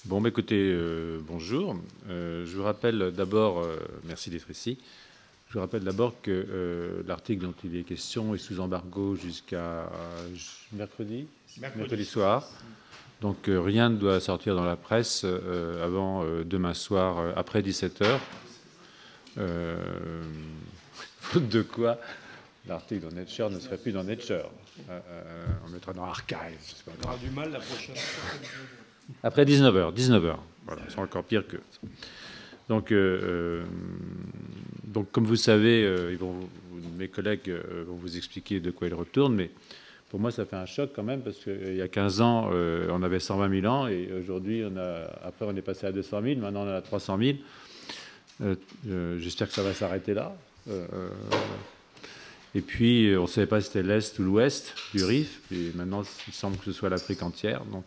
Bon, bah, écoutez, bonjour. Je vous rappelle d'abord, merci d'être ici. Je vous rappelle d'abord que l'article dont il est question est sous embargo jusqu'à mercredi soir. Donc rien ne doit sortir dans la presse avant demain soir, après 17 h. Faute de quoi l'article dans Nature ne serait plus dans Nature. On mettra dans Archive. On aura du mal la prochaine fois. Après 19 h. 19 h. Voilà, c'est encore pire que. Donc, comme vous savez, mes collègues vont vous expliquer de quoi ils retournent, mais pour moi, ça fait un choc quand même, parce qu'il y a 15 ans, on avait 120 000 ans, et aujourd'hui, après, on est passé à 200 000, maintenant, on est à 300 000. J'espère que ça va s'arrêter là. Et puis, on ne savait pas si c'était l'Est ou l'Ouest du Rif, et maintenant, il semble que ce soit l'Afrique entière, donc,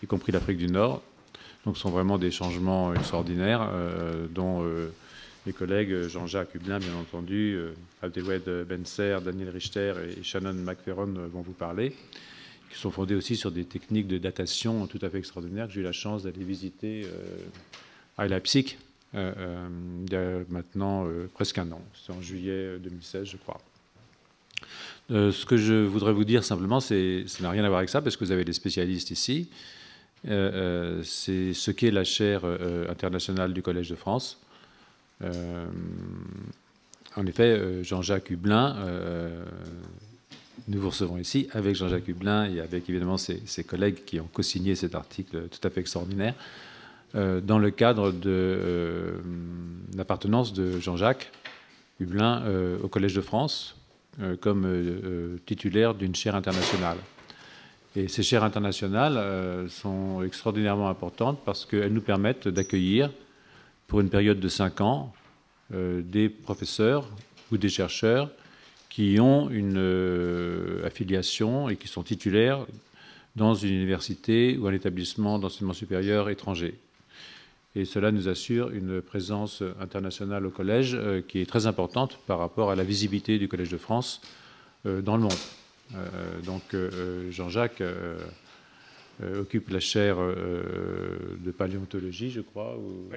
y compris l'Afrique du Nord. Donc, ce sont vraiment des changements extraordinaires, dont mes collègues Jean-Jacques Hublin, bien entendu, Abdelwed Benser, Daniel Richter et Shannon McFerron vont vous parler, qui sont fondés aussi sur des techniques de datation tout à fait extraordinaires que j'ai eu la chance d'aller visiter à Leipzig il y a maintenant presque un an. C'est en juillet 2016, je crois. Ce que je voudrais vous dire simplement, ça n'a rien à voir avec ça, parce que vous avez des spécialistes ici. C'est ce qu'est la chaire internationale du Collège de France. En effet, Jean-Jacques Hublin, nous vous recevons ici avec Jean-Jacques Hublin et avec évidemment ses collègues qui ont co-signé cet article tout à fait extraordinaire, dans le cadre de l'appartenance de Jean-Jacques Hublin au Collège de France comme titulaire d'une chaire internationale. Et ces chaires internationales sont extraordinairement importantes parce qu'elles nous permettent d'accueillir, pour une période de 5 ans, des professeurs ou des chercheurs qui ont une affiliation et qui sont titulaires dans une université ou un établissement d'enseignement supérieur étranger. Et cela nous assure une présence internationale au collège qui est très importante par rapport à la visibilité du Collège de France dans le monde. Jean-Jacques occupe la chaire de paléontologie, je crois, ou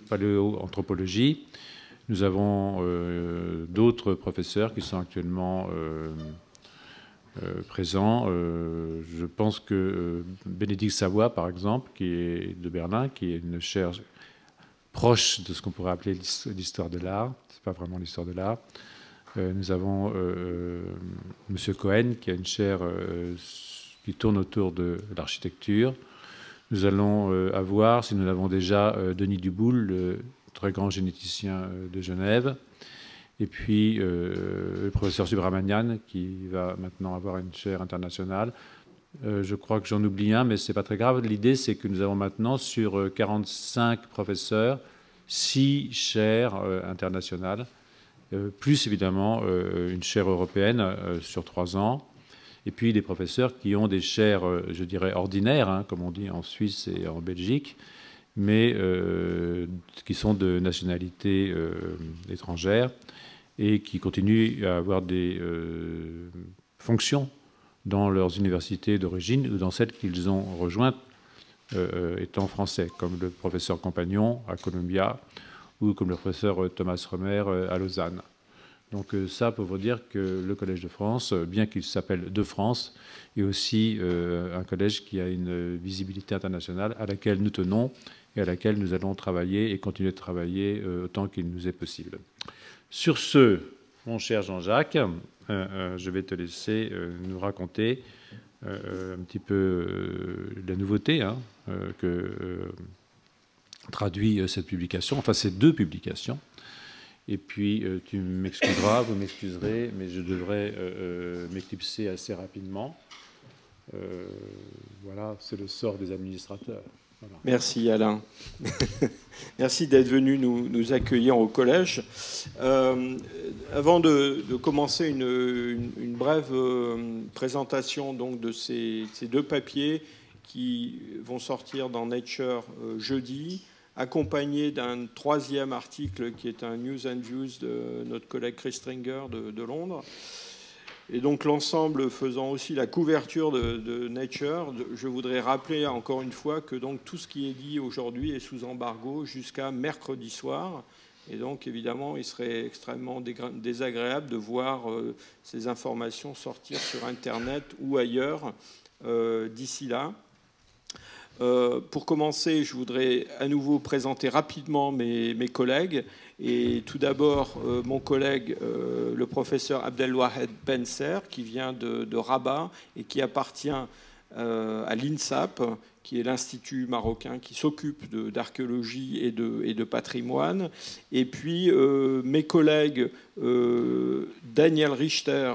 paléoanthropologie. Nous avons d'autres professeurs qui sont actuellement présents. Je pense que Bénédicte Savoie, par exemple, qui est de Berlin, qui est une chaire proche de ce qu'on pourrait appeler l'histoire de l'art. C'est pas vraiment l'histoire de l'art. Nous avons M. Cohen, qui a une chaire qui tourne autour de l'architecture. Nous allons avoir, si nous l'avons déjà, Denis Duboul, le très grand généticien de Genève. Et puis le professeur Subramanian, qui va maintenant avoir une chaire internationale. Je crois que j'en oublie un, mais ce n'est pas très grave. L'idée, c'est que nous avons maintenant, sur 45 professeurs, 6 chaires internationales, plus évidemment une chaire européenne sur 3 ans, et puis des professeurs qui ont des chaires, je dirais, ordinaires, hein, comme on dit en Suisse et en Belgique, mais qui sont de nationalité étrangère et qui continuent à avoir des fonctions dans leurs universités d'origine ou dans celles qu'ils ont rejointes étant français, comme le professeur Compagnon à Columbia ou comme le professeur Thomas Romer à Lausanne. Donc ça, pour vous dire que le Collège de France, bien qu'il s'appelle de France, est aussi un collège qui a une visibilité internationale à laquelle nous tenons et à laquelle nous allons travailler et continuer de travailler autant qu'il nous est possible. Sur ce, mon cher Jean-Jacques, je vais te laisser nous raconter un petit peu la nouveauté que traduit cette publication, enfin ces 2 publications. Et puis tu m'excuseras, vous m'excuserez, mais je devrais m'éclipser assez rapidement. Voilà, c'est le sort des administrateurs. Voilà. Merci Alain. Merci d'être venu nous accueillir au collège. Avant de commencer une brève présentation donc, de ces 2 papiers qui vont sortir dans Nature jeudi, accompagné d'un 3e article qui est un News and Views de notre collègue Chris Stringer de Londres. et donc l'ensemble faisant aussi la couverture de Nature, je voudrais rappeler encore une fois que donc tout ce qui est dit aujourd'hui est sous embargo jusqu'à mercredi soir. Et donc, évidemment, il serait extrêmement désagréable de voir ces informations sortir sur Internet ou ailleurs d'ici là. Pour commencer, je voudrais à nouveau présenter rapidement mes collègues. Et tout d'abord, mon collègue, le professeur Abdelwahed Benser, qui vient de Rabat et qui appartient à l'INSAP, qui est l'Institut marocain qui s'occupe d'archéologie et de patrimoine. Et puis mes collègues Daniel Richter,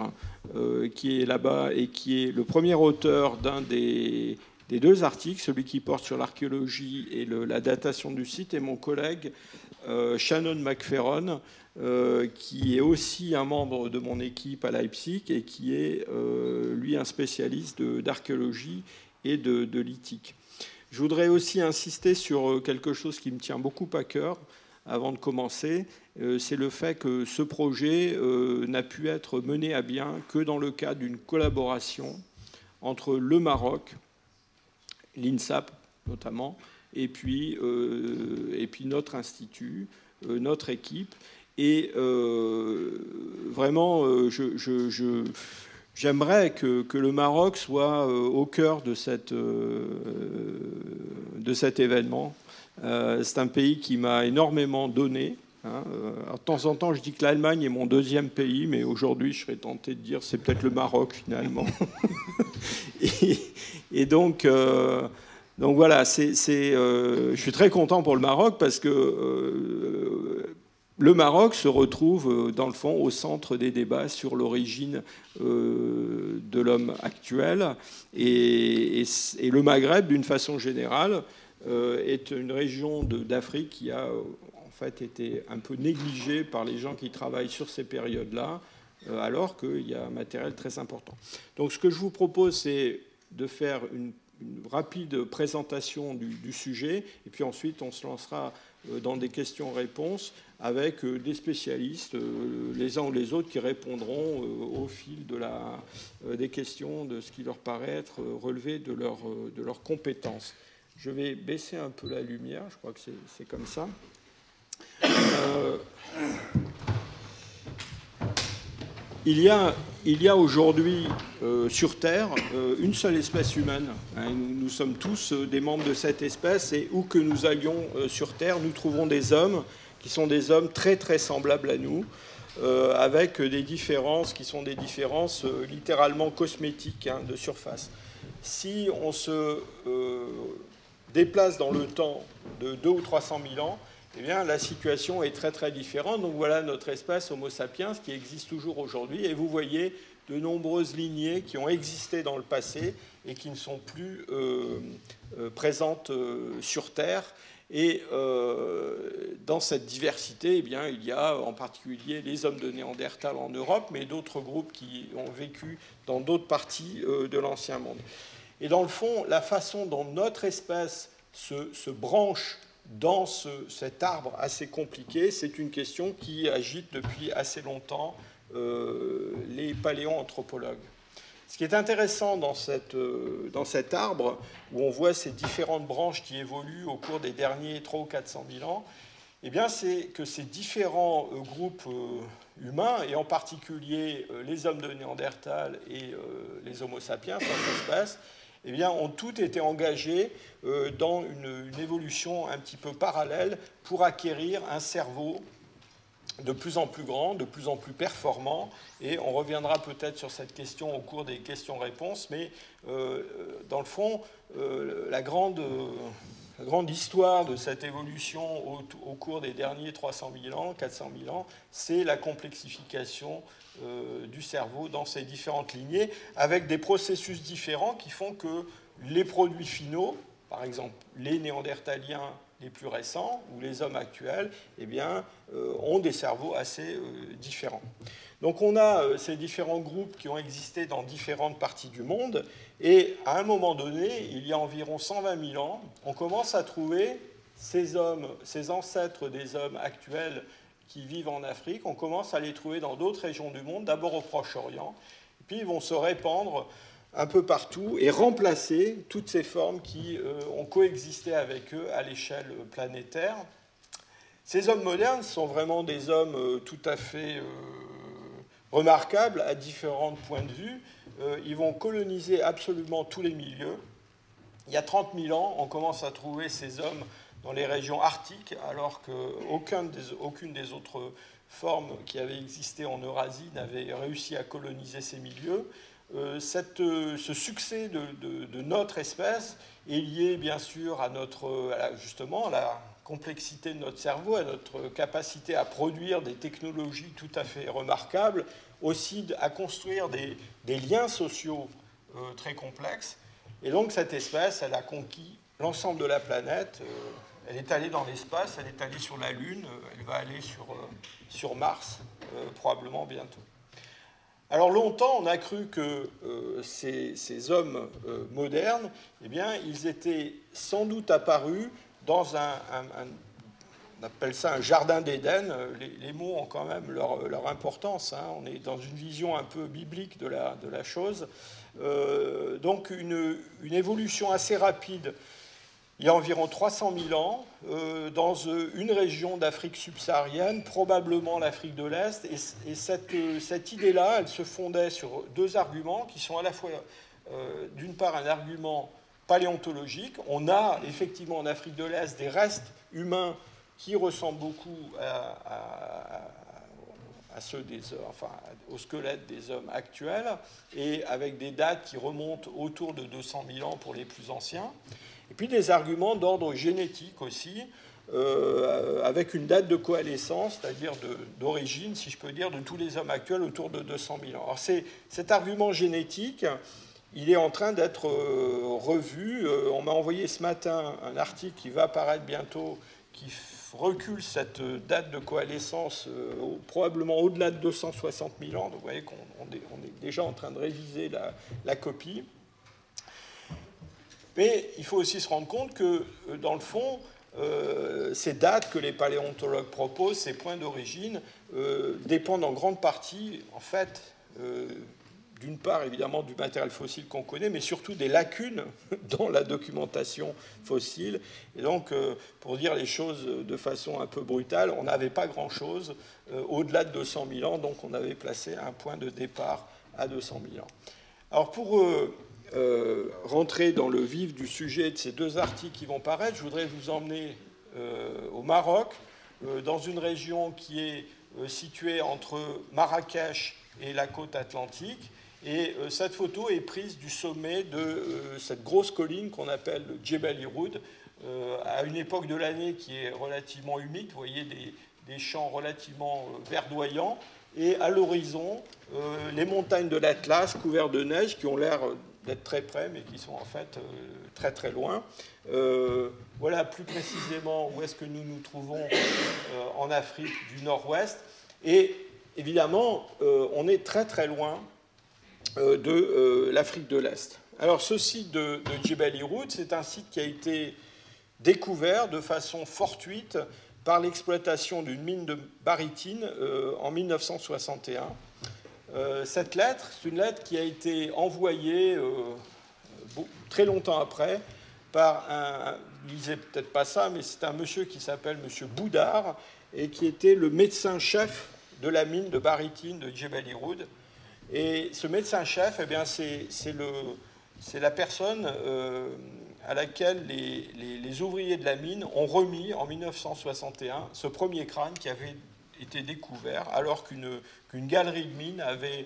qui est là-bas et qui est le premier auteur d'un des deux articles, celui qui porte sur l'archéologie et la datation du site, et mon collègue Shannon McFerron, qui est aussi un membre de mon équipe à Leipzig et qui est, lui, un spécialiste d'archéologie et de lithique. Je voudrais aussi insister sur quelque chose qui me tient beaucoup à cœur avant de commencer, c'est le fait que ce projet n'a pu être mené à bien que dans le cadre d'une collaboration entre le Maroc, l'INSAP notamment, et puis notre institut, notre équipe. Et vraiment, j'aimerais que le Maroc soit au cœur de cet événement. C'est un pays qui m'a énormément donné. Alors, de temps en temps, je dis que l'Allemagne est mon deuxième pays, mais aujourd'hui, je serais tenté de dire que c'est peut-être le Maroc, finalement. et donc voilà, je suis très content pour le Maroc parce que le Maroc se retrouve, dans le fond, au centre des débats sur l'origine de l'homme actuel. Et le Maghreb, d'une façon générale, est une région d'Afrique qui a en fait été un peu négligée par les gens qui travaillent sur ces périodes-là, alors qu'il y a un matériel très important. Donc ce que je vous propose, c'est de faire une rapide présentation du sujet, et puis ensuite on se lancera dans des questions-réponses avec des spécialistes, les uns ou les autres, qui répondront au fil des questions, de ce qui leur paraît être relevé de leurs compétences. Je vais baisser un peu la lumière, je crois que c'est comme ça. Il y a aujourd'hui sur Terre une seule espèce humaine. Nous sommes tous des membres de cette espèce, et où que nous allions sur Terre, nous trouvons des hommes qui sont des hommes très très semblables à nous, avec des différences qui sont des différences littéralement cosmétiques, de surface. Si on se déplace dans le temps de 200 ou 300 000 ans, eh bien, la situation est très très différente. Donc voilà notre espèce Homo sapiens qui existe toujours aujourd'hui. Et vous voyez de nombreuses lignées qui ont existé dans le passé et qui ne sont plus présentes sur Terre. Et dans cette diversité, eh bien, il y a en particulier les hommes de Néandertal en Europe, mais d'autres groupes qui ont vécu dans d'autres parties de l'Ancien Monde. Et dans le fond, la façon dont notre espèce se branche dans cet arbre assez compliqué, c'est une question qui agite depuis assez longtemps les paléoanthropologues. Ce qui est intéressant dans cet arbre, où on voit ces différentes branches qui évoluent au cours des derniers 300 ou 400 000 ans, eh bien, c'est que ces différents groupes humains, et en particulier les hommes de Néandertal et les Homo sapiens, notre espèce, eh bien, ont tous été engagés dans une évolution un petit peu parallèle pour acquérir un cerveau de plus en plus grand, de plus en plus performant, et on reviendra peut-être sur cette question au cours des questions-réponses, mais dans le fond, la grande histoire de cette évolution au cours des derniers 300 000 ans, 400 000 ans, c'est la complexification du cerveau dans ces différentes lignées, avec des processus différents qui font que les produits finaux, par exemple les néandertaliens les plus récents ou les hommes actuels, eh bien, ont des cerveaux assez différents. Donc on a ces différents groupes qui ont existé dans différentes parties du monde, et à un moment donné, il y a environ 120 000 ans, on commence à trouver ces ancêtres des hommes actuels qui vivent en Afrique, on commence à les trouver dans d'autres régions du monde, d'abord au Proche-Orient, puis ils vont se répandre un peu partout et remplacer toutes ces formes qui ont coexisté avec eux à l'échelle planétaire. Ces hommes modernes sont vraiment des hommes tout à fait remarquables à différents points de vue. Ils vont coloniser absolument tous les milieux. Il y a 30 000 ans, on commence à trouver ces hommes dans les régions arctiques, alors qu'aucune des autres formes qui avaient existé en Eurasie n'avait réussi à coloniser ces milieux. Ce succès de notre espèce est lié bien sûr à justement à la complexité de notre cerveau, à notre capacité à produire des technologies tout à fait remarquables, aussi à construire des liens sociaux très complexes. Et donc cette espèce, elle a conquis l'ensemble de la planète. Elle est allée dans l'espace, elle est allée sur la Lune, elle va aller sur Mars, probablement bientôt. Alors longtemps, on a cru que ces hommes modernes, eh bien, ils étaient sans doute apparus dans on appelle ça un jardin d'Éden. Les mots ont quand même leur importance. Hein. On est dans une vision un peu biblique de la chose. Donc une évolution assez rapide, il y a environ 300 000 ans, dans une région d'Afrique subsaharienne, probablement l'Afrique de l'Est. Et cette idée-là, elle se fondait sur deux arguments qui sont à la fois, d'une part, un argument paléontologique. On a effectivement en Afrique de l'Est des restes humains qui ressemblent beaucoup à ceux au squelette des hommes actuels, et avec des dates qui remontent autour de 200 000 ans pour les plus anciens. Et puis des arguments d'ordre génétique aussi, avec une date de coalescence, c'est-à-dire d'origine, si je peux dire, de tous les hommes actuels autour de 200 000 ans. Alors cet argument génétique, il est en train d'être revu. On m'a envoyé ce matin un article qui va apparaître bientôt, qui recule cette date de coalescence probablement au-delà de 260 000 ans. Donc vous voyez qu'on est déjà en train de réviser la copie. Mais il faut aussi se rendre compte que, dans le fond, ces dates que les paléontologues proposent, ces points d'origine, dépendent en grande partie, en fait, d'une part, évidemment, du matériel fossile qu'on connaît, mais surtout des lacunes dans la documentation fossile. Et donc, pour dire les choses de façon un peu brutale, on n'avait pas grand-chose au-delà de 200 000 ans, donc on avait placé un point de départ à 200 000 ans. Alors, pour rentrer dans le vif du sujet de ces deux articles qui vont paraître, je voudrais vous emmener au Maroc, dans une région qui est située entre Marrakech et la côte atlantique. Et cette photo est prise du sommet de cette grosse colline qu'on appelle le Djebel Irhoud, à une époque de l'année qui est relativement humide. Vous voyez des champs relativement verdoyants. Et à l'horizon, les montagnes de l'Atlas couvertes de neige qui ont l'air d'être très près, mais qui sont en fait très très loin. Voilà plus précisément où est-ce que nous nous trouvons en Afrique du Nord-Ouest. Et évidemment, on est très très loin de l'Afrique de l'Est. Alors ce site de Djebel Irhoud, c'est un site qui a été découvert de façon fortuite par l'exploitation d'une mine de barytine en 1961. Cette lettre, c'est une lettre qui a été envoyée très longtemps après par il ne disait peut-être pas ça, mais c'est un monsieur qui s'appelle monsieur Boudard et qui était le médecin-chef de la mine de barytine de Djebel Irhoud. Et ce médecin-chef, eh bien, c'est la personne à laquelle les ouvriers de la mine ont remis en 1961 ce premier crâne qui avait été découvert alors qu'une galerie de mine avait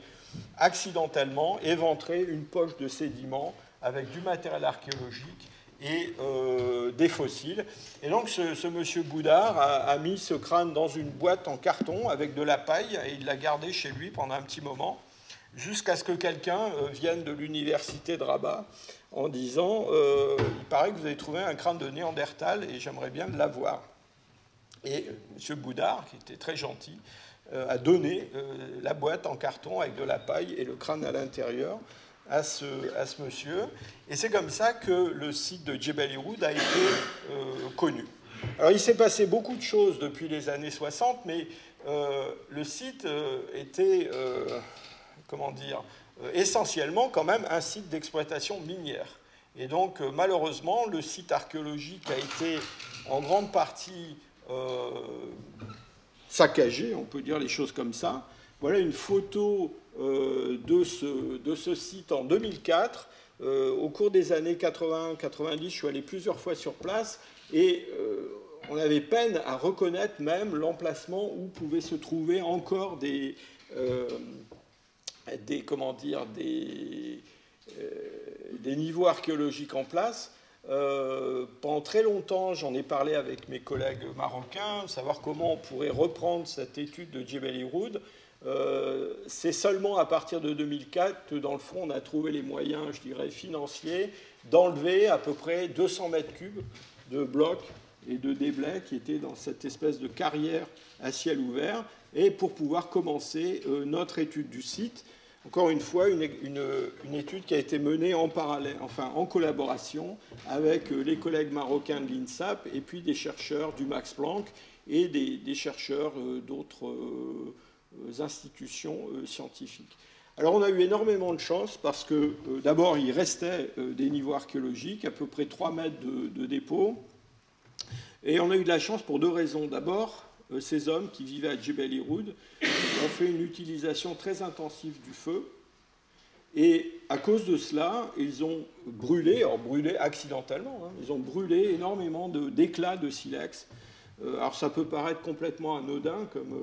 accidentellement éventré une poche de sédiments avec du matériel archéologique et des fossiles. Et donc ce monsieur Boudard a mis ce crâne dans une boîte en carton avec de la paille et il l'a gardé chez lui pendant un petit moment, jusqu'à ce que quelqu'un vienne de l'université de Rabat en disant il paraît que vous avez trouvé un crâne de Néandertal et j'aimerais bien l'avoir. Et M. Boudard, qui était très gentil, a donné la boîte en carton avec de la paille et le crâne à l'intérieur à ce monsieur. Et c'est comme ça que le site de Djebel Irhoud a été connu. Alors il s'est passé beaucoup de choses depuis les années 60, mais le site était... comment dire, essentiellement quand même un site d'exploitation minière. Et donc, malheureusement, le site archéologique a été en grande partie saccagé, on peut dire les choses comme ça. Voilà une photo de ce site en 2004. Au cours des années 80-90, je suis allé plusieurs fois sur place et on avait peine à reconnaître même l'emplacement où pouvaient se trouver encore des niveaux archéologiques en place. Pendant très longtemps, j'en ai parlé avec mes collègues marocains, savoir comment on pourrait reprendre cette étude de Djebel Irhoud. C'est seulement à partir de 2004 que, dans le fond, on a trouvé les moyens, je dirais, financiers d'enlever à peu près 200 mètres cubes de blocs et de déblais qui étaient dans cette espèce de carrière à ciel ouvert, et pour pouvoir commencer notre étude du site. Encore une fois, une étude qui a été menée en parallèle, enfin en collaboration avec les collègues marocains de l'INSAP et puis des chercheurs du Max Planck et des chercheurs d'autres institutions scientifiques. Alors on a eu énormément de chance parce que d'abord il restait des niveaux archéologiques, à peu près 3 mètres de dépôt, et on a eu de la chance pour 2 raisons. D'abord, ces hommes qui vivaient à Djebel Irhoud ont fait une utilisation très intensive du feu, et à cause de cela, ils ont brûlé, alors brûlé accidentellement, hein, ils ont brûlé énormément d'éclats de silex. Alors ça peut paraître complètement anodin comme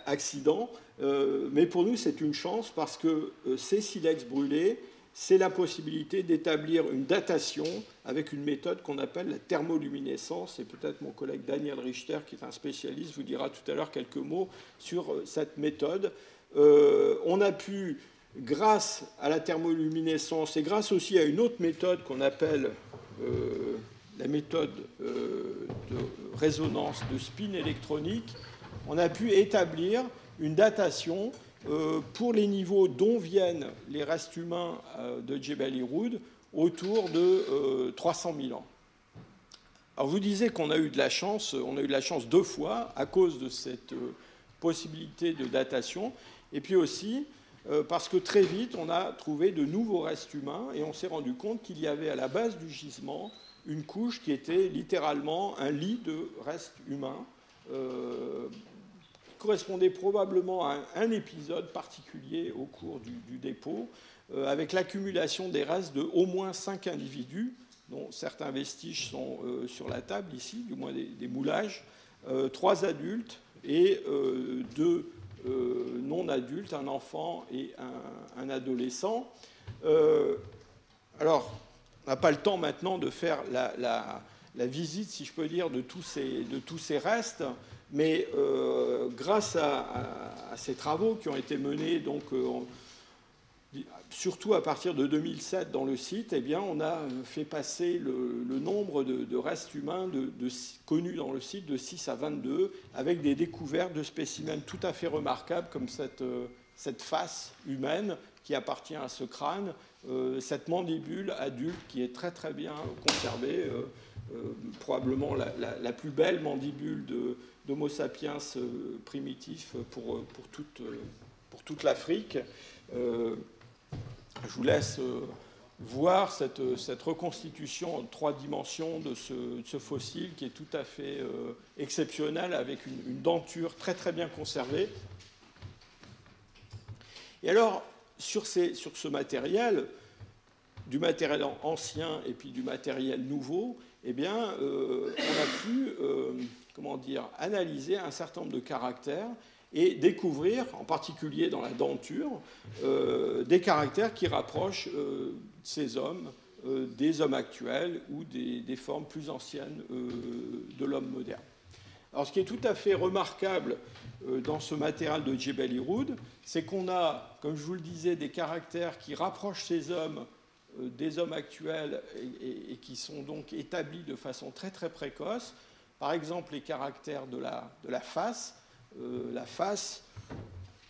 accident, mais pour nous c'est une chance parce que ces silex brûlés, c'est la possibilité d'établir une datation avec une méthode qu'on appelle la thermoluminescence, et peut-être mon collègue Daniel Richter, qui est un spécialiste, vous dira tout à l'heure quelques mots sur cette méthode. On a pu, grâce à la thermoluminescence et grâce aussi à une autre méthode qu'on appelle la méthode de résonance de spin électronique, on a pu établir une datation pour les niveaux dont viennent les restes humains de Djebel Irhoud autour de 300 000 ans. Alors vous disiez qu'on a eu de la chance, on a eu de la chance 2 fois à cause de cette possibilité de datation, et puis aussi parce que très vite on a trouvé de nouveaux restes humains et on s'est rendu compte qu'il y avait à la base du gisement une couche qui était littéralement un lit de restes humains, qui correspondait probablement à un épisode particulier au cours du dépôt, avec l'accumulation des restes de au moins 5 individus, dont certains vestiges sont sur la table ici, du moins des moulages, 3 adultes et 2 non-adultes, un enfant et un adolescent. Alors, on n'a pas le temps maintenant de faire la visite, si je peux dire, de tous ces restes, mais grâce à ces travaux qui ont été menés, donc, surtout à partir de 2007 dans le site, eh bien, on a fait passer le nombre de restes humains connus dans le site de 6 à 22, avec des découvertes de spécimens tout à fait remarquables, comme cette face humaine qui appartient à ce crâne, cette mandibule adulte qui est très très bien conservée, probablement la plus belle mandibule d'Homo sapiens primitif pour toute l'Afrique. Je vous laisse voir cette reconstitution en 3 dimensions de ce fossile qui est tout à fait exceptionnel, avec une denture très très bien conservée. Et alors, sur ce matériel, du matériel ancien et puis du matériel nouveau, eh bien, on a pu analyser un certain nombre de caractères et découvrir, en particulier dans la denture, des caractères qui rapprochent ces hommes des hommes actuels ou des formes plus anciennes de l'homme moderne. Alors, ce qui est tout à fait remarquable dans ce matériel de Djebel Irhoud, c'est qu'on a, comme je vous le disais, des caractères qui rapprochent ces hommes des hommes actuels et qui sont donc établis de façon très très précoce. Par exemple, les caractères de la face. La face,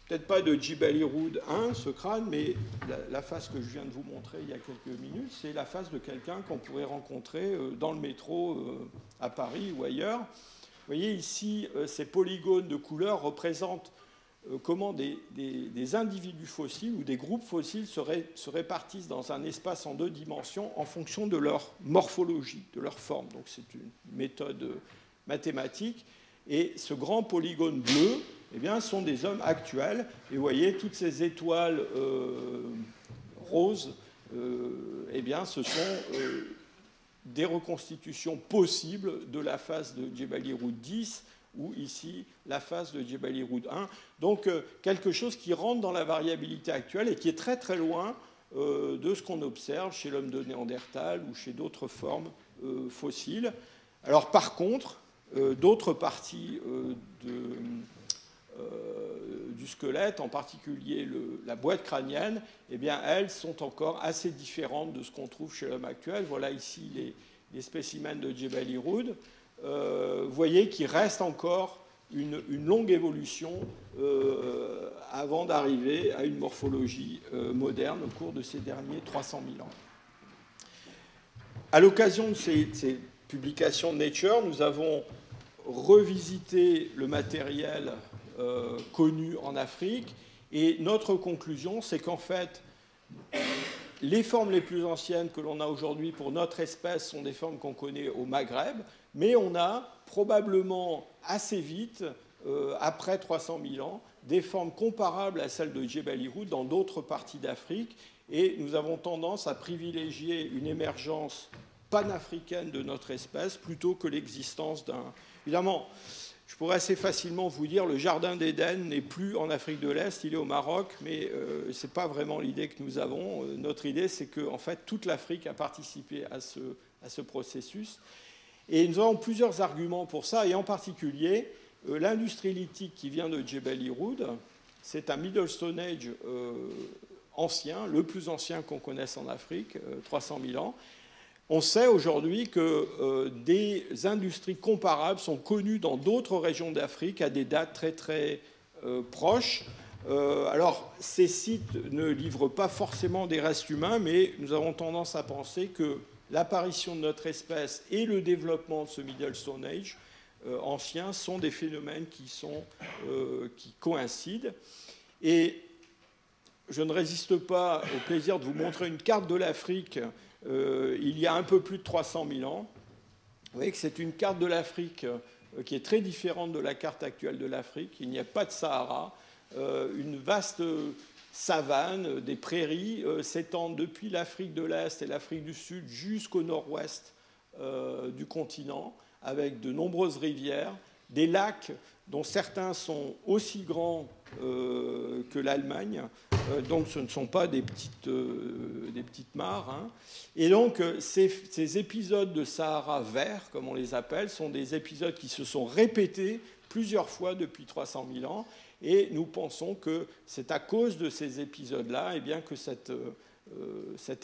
peut-être pas de Djebel Irhoud 1, ce crâne, mais la face que je viens de vous montrer il y a quelques minutes, c'est la face de quelqu'un qu'on pourrait rencontrer dans le métro à Paris ou ailleurs. Vous voyez ici, ces polygones de couleurs représentent comment des individus fossiles ou des groupes fossiles se répartissent dans un espace en 2 dimensions en fonction de leur morphologie, de leur forme. Donc c'est une méthode mathématique. Et ce grand polygone bleu, eh bien, sont des hommes actuels. Et vous voyez, toutes ces étoiles roses, eh bien, ce sont des reconstitutions possibles de la face de Jebel Irhoud 10, ou ici la face de Jebel Irhoud 1. Donc quelque chose qui rentre dans la variabilité actuelle et qui est très très loin de ce qu'on observe chez l'homme de Néandertal ou chez d'autres formes fossiles. Alors par contre, d'autres parties du squelette, en particulier la boîte crânienne, eh bien, elles sont encore assez différentes de ce qu'on trouve chez l'homme actuel. Voilà ici les spécimens de Jebel Irhoud. Vous voyez qu'il reste encore une longue évolution avant d'arriver à une morphologie moderne au cours de ces derniers 300 000 ans. À l'occasion de ces publications de Nature, nous avons revisité le matériel connu en Afrique, et notre conclusion, c'est qu'en fait, les formes les plus anciennes que l'on a aujourd'hui pour notre espèce sont des formes qu'on connaît au Maghreb, mais on a probablement assez vite, après 300 000 ans, des formes comparables à celles de Jebel Irhoud dans d'autres parties d'Afrique, et nous avons tendance à privilégier une émergence panafricaine de notre espèce plutôt que l'existence d'un... Évidemment, je pourrais assez facilement vous dire le jardin d'Éden n'est plus en Afrique de l'Est, il est au Maroc, mais ce n'est pas vraiment l'idée que nous avons. Notre idée, c'est que en fait, toute l'Afrique a participé à ce processus. Et nous avons plusieurs arguments pour ça, et en particulier, l'industrie lithique qui vient de Jebel Irhoud, c'est un Middle Stone Age ancien, le plus ancien qu'on connaisse en Afrique, 300 000 ans. On sait aujourd'hui que des industries comparables sont connues dans d'autres régions d'Afrique à des dates très très proches. Alors, ces sites ne livrent pas forcément des restes humains, mais nous avons tendance à penser que l'apparition de notre espèce et le développement de ce Middle Stone Age ancien sont des phénomènes qui coïncident. Et je ne résiste pas au plaisir de vous montrer une carte de l'Afrique il y a un peu plus de 300 000 ans. Vous voyez que c'est une carte de l'Afrique qui est très différente de la carte actuelle de l'Afrique. Il n'y a pas de Sahara. Une vaste savane, des prairies s'étendent depuis l'Afrique de l'Est et l'Afrique du Sud jusqu'au nord-ouest du continent, avec de nombreuses rivières, des lacs dont certains sont aussi grands que l'Allemagne, donc ce ne sont pas des petites mares. Hein. Et donc ces épisodes de Sahara vert, comme on les appelle, sont des épisodes qui se sont répétés plusieurs fois depuis 300 000 ans, et nous pensons que c'est à cause de ces épisodes-là eh bien, que cette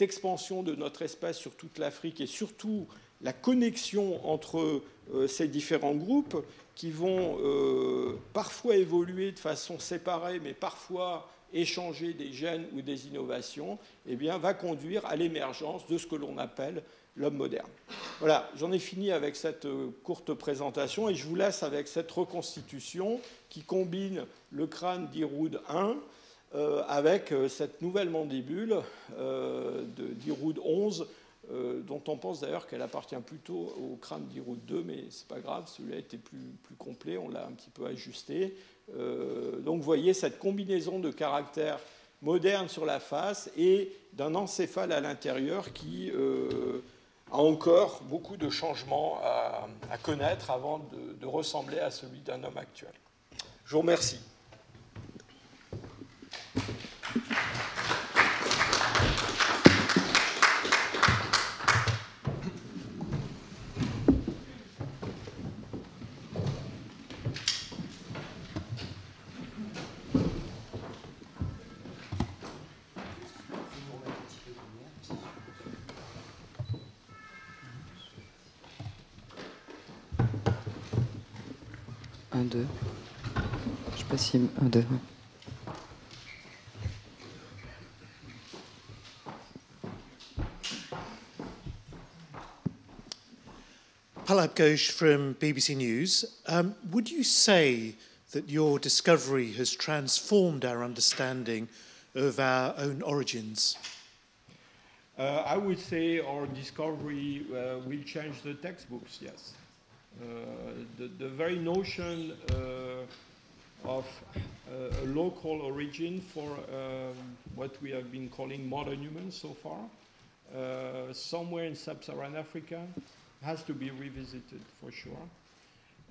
expansion de notre espèce sur toute l'Afrique, et surtout la connexion entre ces différents groupes qui vont parfois évoluer de façon séparée, mais parfois échanger des gènes ou des innovations, eh bien, va conduire à l'émergence de ce que l'on appelle l'homme moderne. Voilà, j'en ai fini avec cette courte présentation, et je vous laisse avec cette reconstitution qui combine le crâne d'Irhoud 1 avec cette nouvelle mandibule d'Irhoud 11, dont on pense d'ailleurs qu'elle appartient plutôt au crâne d'Irhoud 2, mais ce n'est pas grave, celui-là était plus complet, on l'a un petit peu ajusté. Donc vous voyez cette combinaison de caractères modernes sur la face et d'un encéphale à l'intérieur qui a encore beaucoup de changements à connaître avant de ressembler à celui d'un homme actuel. Je vous remercie. Un, deux. Je sais pas si... Un, deux. Palab Ghosh from BBC News. Would you say that your discovery has transformed our understanding of our own origins? I would say our discovery will change the textbooks, yes. The very notion of a local origin for what we have been calling modern humans so far, somewhere in sub-Saharan Africa, has to be revisited for sure.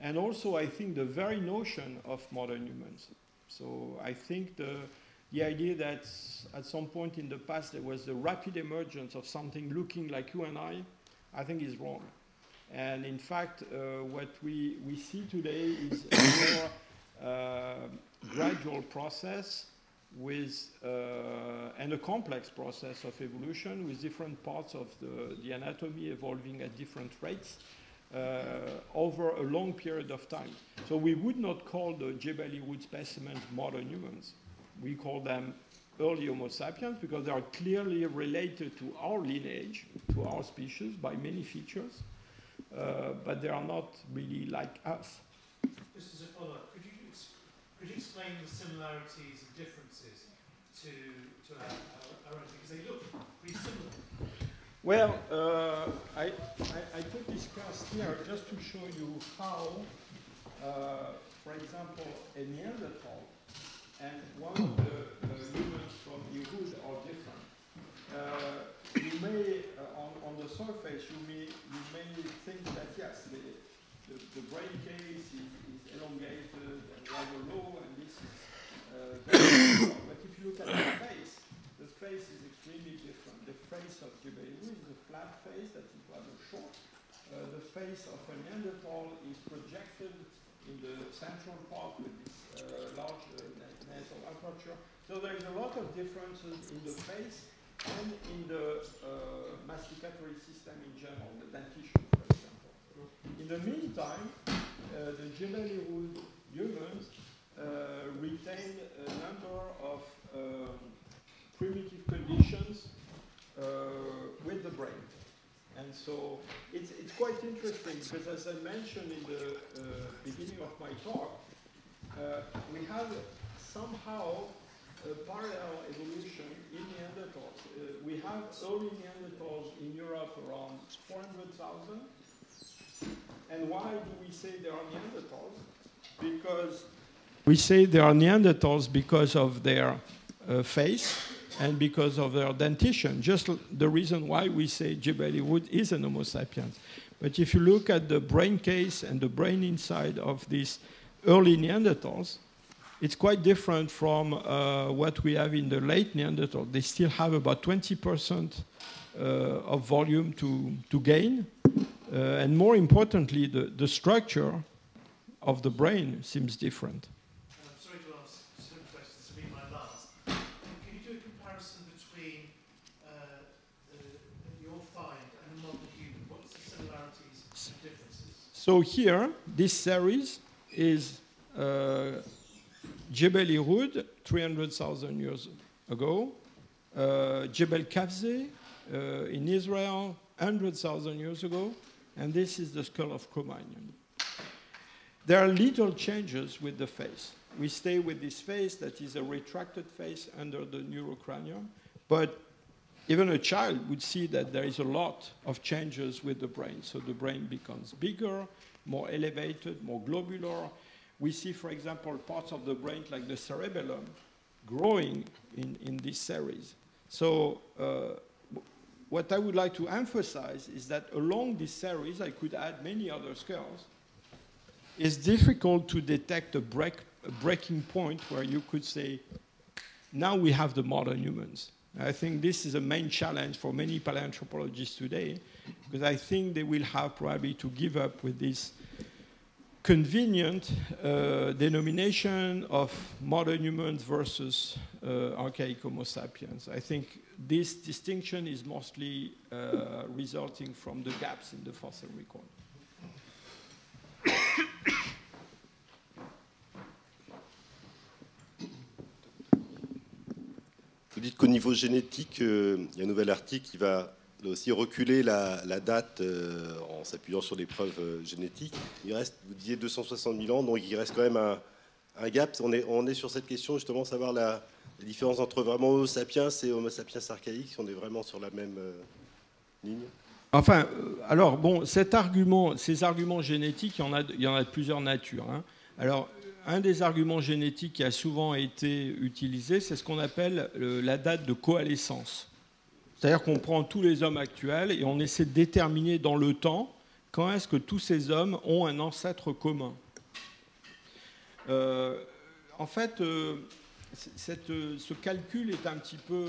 And also, I think the very notion of modern humans. So I think the idea that at some point in the past there was the rapid emergence of something looking like you and I think is wrong. And in fact, what we see today is a more gradual process with, and a complex process of evolution with different parts of the anatomy evolving at different rates over a long period of time. So we would not call the Jebeli Wood specimens modern humans. We call them early Homo sapiens because they are clearly related to our lineage, to our species by many features, but they are not really like us. Just as a follow-up, could you explain the similarities and differences to our own? Because they look pretty similar. Well, I put this cast here just to show you how, for example, a Neanderthal and one of the humans from Yehud are different. You may, on the surface, you may think that yes, the brain case is elongated and rather low, and this is very low. But if you look at the face is extremely different. The face of Jebeli Wood is a flat face that is rather short. The face of a Neanderthal is projected in the central part with this large nasal aperture. So there is a lot of differences in the face and in the masticatory system in general, the dentition, for example. In the meantime, the Jebeli Wood humans retained a number of primitive conditions with the brain. And so it's quite interesting because, as I mentioned in the beginning of my talk, we have somehow a parallel evolution in Neanderthals. We have early Neanderthals in Europe around 400,000. And why do we say they are Neanderthals? Because we say they are Neanderthals because of their face and because of their dentition. Just the reason why we say Jebeli Wood is an Homo sapiens. But if you look at the brain case and the brain inside of these early Neanderthals, it's quite different from what we have in the late Neanderthal. They still have about 20% of volume to gain. And more importantly, the structure of the brain seems different. I'm sorry to ask some questions, this will be my last. Can you do a comparison between your find and the modern human? What's the similarities and differences? So here, this series is Jebeli Wood, 300,000 years ago, Jebel Kafze in Israel, 100,000 years ago, and this is the skull of Cro-Magnon. There are little changes with the face. We stay with this face that is a retracted face under the neurocranium, but even a child would see that there is a lot of changes with the brain. So the brain becomes bigger, more elevated, more globular. We see, for example, parts of the brain like the cerebellum growing in this series. So what I would like to emphasize is that along this series, I could add many other skulls. It's difficult to detect a breaking point where you could say, now we have the modern humans. I think this is a main challenge for many paleoanthropologists today, because I think they will have probably to give up with this convenient denomination of modern humans versus archaic Homo sapiens. I think this distinction is mostly resulting from the gaps in the fossil record. Vous dites qu'au niveau génétique, il y a un nouvel article qui va aussi reculer la date en s'appuyant sur les preuves génétiques. Il reste, vous disiez 260 000 ans, donc il reste quand même un gap. On est sur cette question, justement, savoir la différence entre vraiment Homo sapiens et Homo sapiens archaïques. On est vraiment sur la même ligne. Enfin, alors, bon, ces arguments génétiques, il y en a de plusieurs natures. Hein. Alors, un des arguments génétiques qui a souvent été utilisé, c'est ce qu'on appelle la date de coalescence. C'est-à-dire qu'on prend tous les hommes actuels et on essaie de déterminer dans le temps quand est-ce que tous ces hommes ont un ancêtre commun. En fait, ce calcul est un petit peu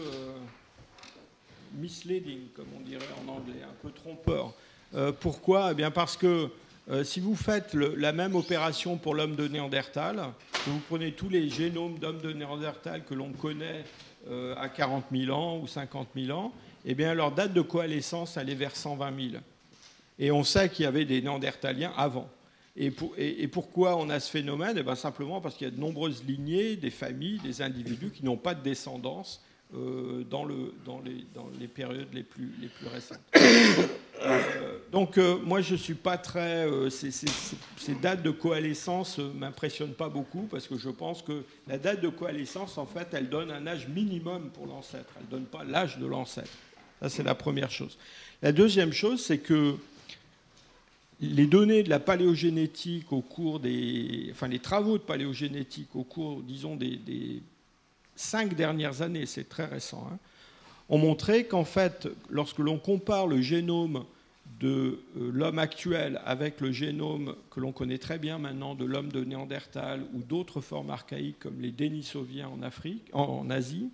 misleading, comme on dirait en anglais, un peu trompeur. Pourquoi ? Eh bien parce que si vous faites la même opération pour l'homme de Néandertal, que vous prenez tous les génomes d'hommes de Néandertal que l'on connaît à 40 000 ans ou 50 000 ans, eh bien leur date de coalescence, elle est vers 120 000. Et on sait qu'il y avait des Néandertaliens avant. Et pourquoi on a ce phénomène ? Eh bien simplement parce qu'il y a de nombreuses lignées, des familles, des individus qui n'ont pas de descendance dans les périodes les plus récentes. Donc moi je ne suis pas très... ces dates de coalescence ne m'impressionnent pas beaucoup parce que je pense que la date de coalescence, en fait, elle donne un âge minimum pour l'ancêtre. Elle ne donne pas l'âge de l'ancêtre. Ça, c'est la première chose. La deuxième chose, c'est que les données de la paléogénétique au cours les travaux de paléogénétique au cours, disons, des 5 dernières années, c'est très récent, hein, ont montré qu'en fait, lorsque l'on compare le génome de l'homme actuel avec le génome que l'on connaît très bien maintenant de l'homme de Néandertal ou d'autres formes archaïques comme les Denisoviens en Asie,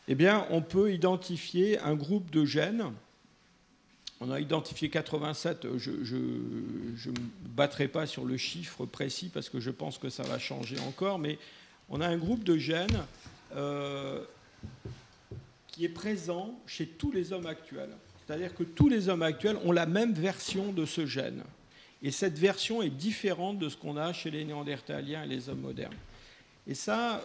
eh bien, on peut identifier un groupe de gènes. On a identifié 87, je ne me battrai pas sur le chiffre précis parce que je pense que ça va changer encore, mais on a un groupe de gènes qui est présent chez tous les hommes actuels. C'est-à-dire que tous les hommes actuels ont la même version de ce gène. Et cette version est différente de ce qu'on a chez les Néandertaliens et les hommes modernes. Et ça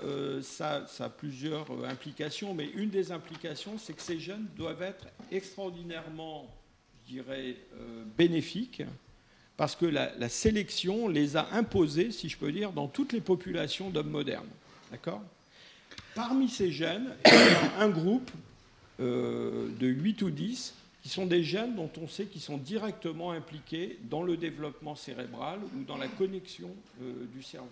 a plusieurs implications, mais une des implications, c'est que ces gènes doivent être extraordinairement, je dirais, bénéfiques, parce que la sélection les a imposés, si je peux dire, dans toutes les populations d'hommes modernes. D'accord ? Parmi ces gènes, il y a un groupe de 8 ou 10 qui sont des gènes dont on sait qu'ils sont directement impliqués dans le développement cérébral ou dans la connexion du cerveau.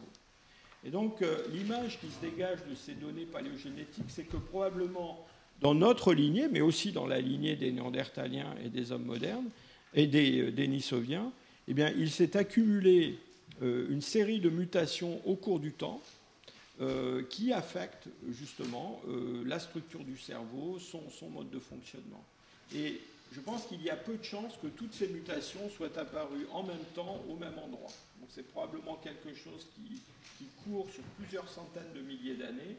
Et donc, l'image qui se dégage de ces données paléogénétiques, c'est que probablement dans notre lignée, mais aussi dans la lignée des Néandertaliens et des hommes modernes, et des Denisoviens, eh bien, il s'est accumulé une série de mutations au cours du temps qui affectent justement la structure du cerveau, son mode de fonctionnement. Et je pense qu'il y a peu de chances que toutes ces mutations soient apparues en même temps, au même endroit. Donc c'est probablement quelque chose qui court sur plusieurs centaines de milliers d'années.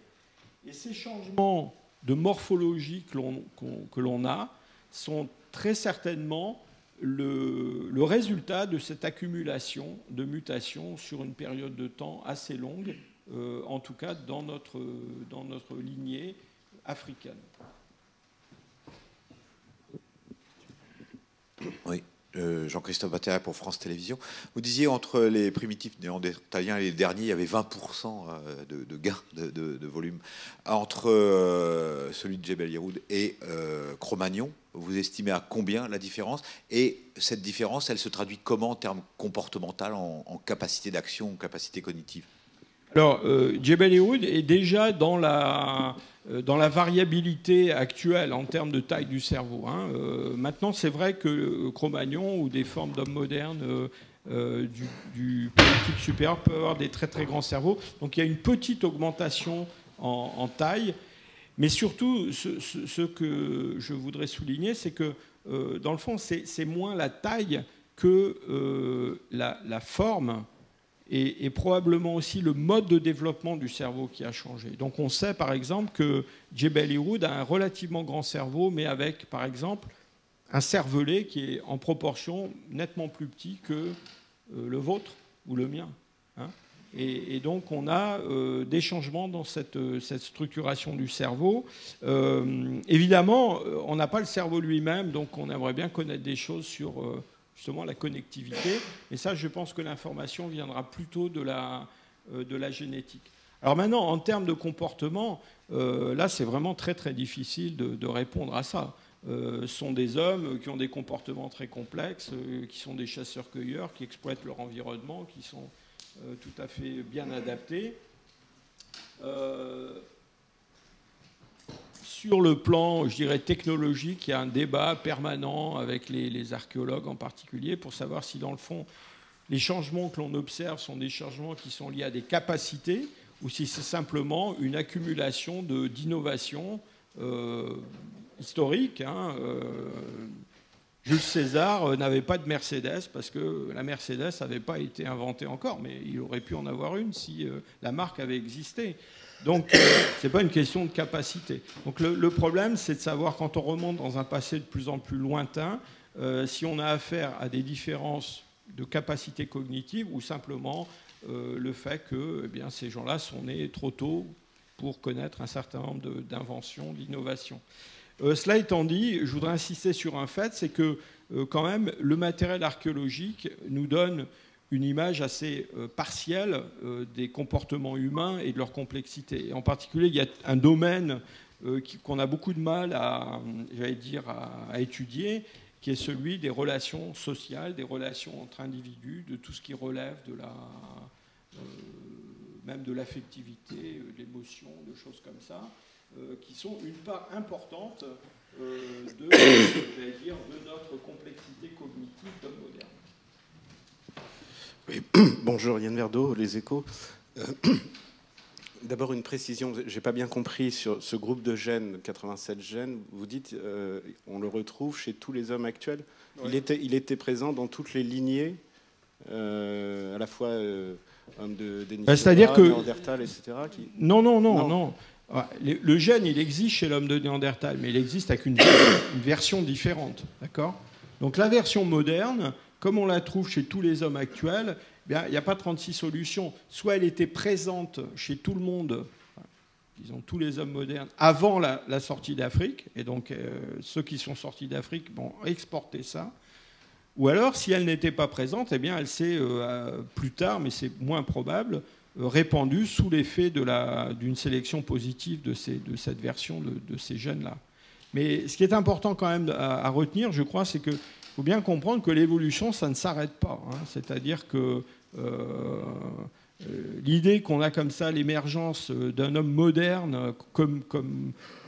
Et ces changements de morphologie que l'on a sont très certainement le résultat de cette accumulation de mutations sur une période de temps assez longue, en tout cas dans notre lignée africaine. Oui, Jean-Christophe Battera pour France Télévisions. Vous disiez entre les primitifs néandertaliens et les derniers, il y avait 20% de gains de volume. Entre celui de Jebel Irhoud et Cro-Magnon, vous estimez à combien la différence? Et cette différence, elle se traduit comment en termes comportementaux, en capacité d'action, en capacité cognitive? Alors, Jebel Irhoud est déjà dans la variabilité actuelle en termes de taille du cerveau. Hein. Maintenant, c'est vrai que Cro-Magnon ou des formes d'hommes modernes du Paléolithique supérieur peuvent avoir des très très grands cerveaux. Donc il y a une petite augmentation en taille. Mais surtout, ce que je voudrais souligner, c'est que dans le fond, c'est moins la taille que la forme et probablement aussi le mode de développement du cerveau qui a changé. Donc on sait par exemple que Jebel Irhoud a un relativement grand cerveau, mais avec par exemple un cervelet qui est en proportion nettement plus petit que le vôtre ou le mien. Hein. Et donc on a des changements dans cette structuration du cerveau. Évidemment, on n'a pas le cerveau lui-même, donc on aimerait bien connaître des choses sur justement la connectivité. Et ça, je pense que l'information viendra plutôt de la de la génétique. Alors maintenant, en termes de comportement, là, c'est vraiment très très difficile de répondre à ça. Ce sont des hommes qui ont des comportements très complexes, qui sont des chasseurs-cueilleurs, qui exploitent leur environnement, qui sont tout à fait bien adaptés. Sur le plan, je dirais, technologique, il y a un débat permanent avec les archéologues en particulier pour savoir si, dans le fond, les changements que l'on observe sont des changements qui sont liés à des capacités ou si c'est simplement une accumulation d'innovations historiques. Jules César n'avait pas de Mercedes parce que la Mercedes n'avait pas été inventée encore, mais il aurait pu en avoir une si la marque avait existé. Donc, ce n'est pas une question de capacité. Donc, le problème, c'est de savoir, quand on remonte dans un passé de plus en plus lointain, si on a affaire à des différences de capacité cognitive ou simplement le fait que eh bien, ces gens-là sont nés trop tôt pour connaître un certain nombre d'inventions, d'innovations. Cela étant dit, je voudrais insister sur un fait, c'est que quand même, le matériel archéologique nous donne une image assez partielle des comportements humains et de leur complexité. Et en particulier, il y a un domaine qu'on a beaucoup de mal à étudier, qui est celui des relations sociales, des relations entre individus, de tout ce qui relève de même de l'affectivité, de l'émotion, de choses comme ça, qui sont une part importante de notre complexité cognitive d'homme moderne. Oui. Bonjour, Yann Verdeau, Les Échos. D'abord, une précision, je n'ai pas bien compris sur ce groupe de gènes, 87 gènes, vous dites on le retrouve chez tous les hommes actuels. Oui. Il était présent dans toutes les lignées, à la fois hommes de Denisova, Néandertal, etc. Non. Le gène, il existe chez l'homme de Néandertal, mais il existe avec une version différente. D'accord ? Donc la version moderne, comme on la trouve chez tous les hommes actuels, il n'y a pas 36 solutions. Soit elle était présente chez tout le monde, disons tous les hommes modernes, avant la sortie d'Afrique, et donc ceux qui sont sortis d'Afrique vont exporter ça. Ou alors, si elle n'était pas présente, eh bien, elle s'est plus tard, mais c'est moins probable, répandue sous l'effet d'une sélection positive de cette version de ces gènes-là. Mais ce qui est important quand même à retenir, je crois, c'est qu'il faut bien comprendre que l'évolution, ça ne s'arrête pas. C'est-à-dire que l'idée qu'on a comme ça l'émergence d'un homme moderne comme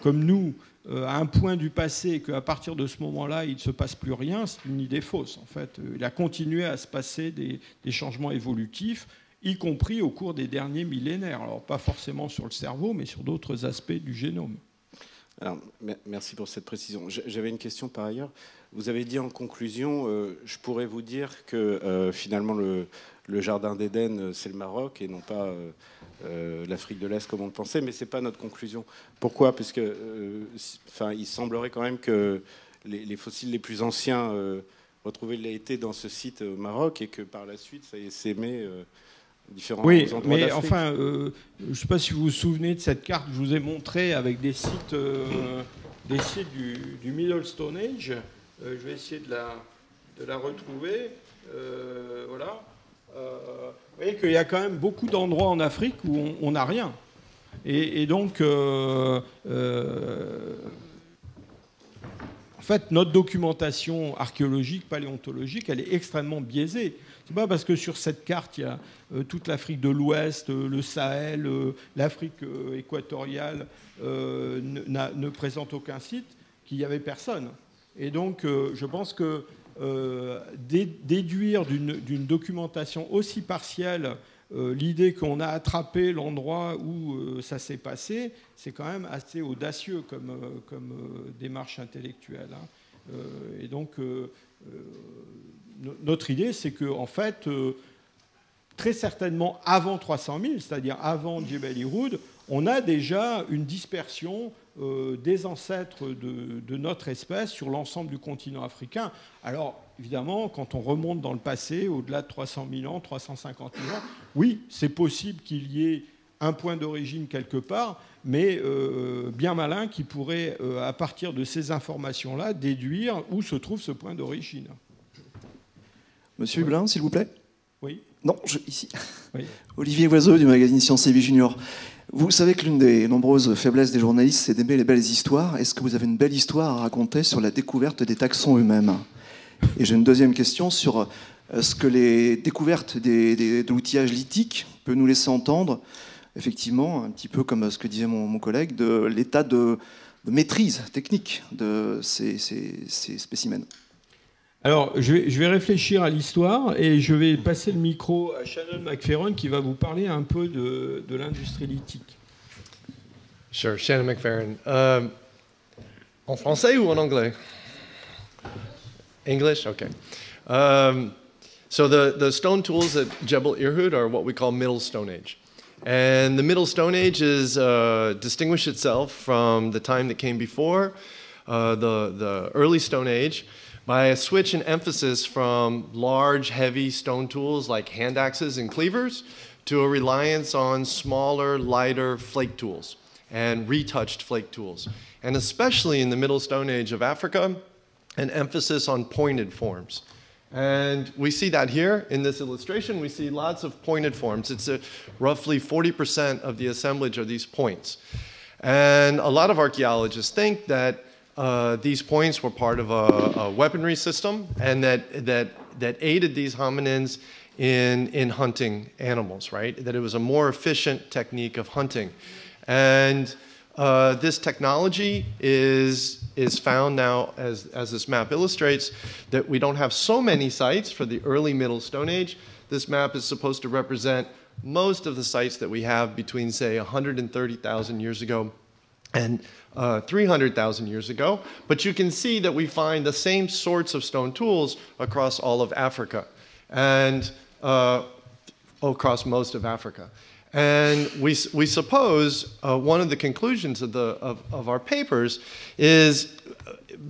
nous, à un point du passé, et qu'à partir de ce moment-là, il ne se passe plus rien, c'est une idée fausse. En fait, il a continué à se passer des changements évolutifs, y compris au cours des derniers millénaires. Alors, pas forcément sur le cerveau, mais sur d'autres aspects du génome. Alors, merci pour cette précision. J'avais une question par ailleurs. Vous avez dit en conclusion, je pourrais vous dire que finalement le jardin d'Éden, c'est le Maroc et non pas l'Afrique de l'Est comme on le pensait, mais ce n'est pas notre conclusion. Pourquoi ? Parce que, il semblerait quand même que les fossiles les plus anciens retrouvés l'été dans ce site au Maroc et que par la suite, ça ait sémé différents endroits d'Afrique. Oui, mais enfin, je ne sais pas si vous vous souvenez de cette carte que je vous ai montrée avec des sites du Middle Stone Age. Je vais essayer de la retrouver. Voilà. Vous voyez qu'il y a quand même beaucoup d'endroits en Afrique où on n'a rien. Et donc, en fait, notre documentation archéologique, paléontologique, elle est extrêmement biaisée. C'est pas parce que sur cette carte, il y a toute l'Afrique de l'Ouest, le Sahel, l'Afrique équatoriale ne présente aucun site qu'il n'y avait personne. Et donc, je pense que déduire d'une documentation aussi partielle l'idée qu'on a attrapé l'endroit où ça s'est passé, c'est quand même assez audacieux comme démarche intellectuelle. Et donc, notre idée, c'est qu'en fait, très certainement avant 300 000, c'est-à-dire avant Djebel Irhoud, on a déjà une dispersion des ancêtres de notre espèce sur l'ensemble du continent africain. Alors, évidemment, quand on remonte dans le passé, au-delà de 300 000 ans, 350 000 ans, oui, c'est possible qu'il y ait un point d'origine quelque part, mais bien malin qui pourrait, à partir de ces informations-là, déduire où se trouve ce point d'origine. Monsieur Hublin, s'il vous plaît. Oui. Non, ici. Oui. Olivier Oiseau du magazine Science et Vie Junior. Vous savez que l'une des nombreuses faiblesses des journalistes, c'est d'aimer les belles histoires. Est-ce que vous avez une belle histoire à raconter sur la découverte des taxons eux-mêmes? Et j'ai une deuxième question sur ce que les découvertes de l'outillage lithique peut nous laisser entendre, effectivement, un petit peu comme ce que disait mon collègue, de l'état de maîtrise technique de ces spécimens. Alors, je vais réfléchir à l'histoire et je vais passer le micro à Shannon McFerron qui va vous parler un peu de l'industrie lithique. Sure, Shannon McFerron. En français ou en anglais? English? Okay. So the stone tools at Jebel Irhoud are what we call Middle Stone Age. And the Middle Stone Age is distinguished itself from the time that came before, the early Stone Age, by a switch in emphasis from large, heavy stone tools like hand axes and cleavers to a reliance on smaller, lighter flake tools and retouched flake tools. And especially in the Middle Stone Age of Africa, an emphasis on pointed forms. And we see that here in this illustration. We see lots of pointed forms. It's roughly 40% of the assemblage are these points. And a lot of archaeologists think that these points were part of a weaponry system and that aided these hominins in hunting animals, right? That it was a more efficient technique of hunting. And this technology is found now, as this map illustrates, that we don't have so many sites for the early Middle Stone Age. This map is supposed to represent most of the sites that we have between, say, 130,000 years ago and 300,000 years ago. But you can see that we find the same sorts of stone tools across all of Africa and across most of Africa. And we suppose one of the conclusions of our papers is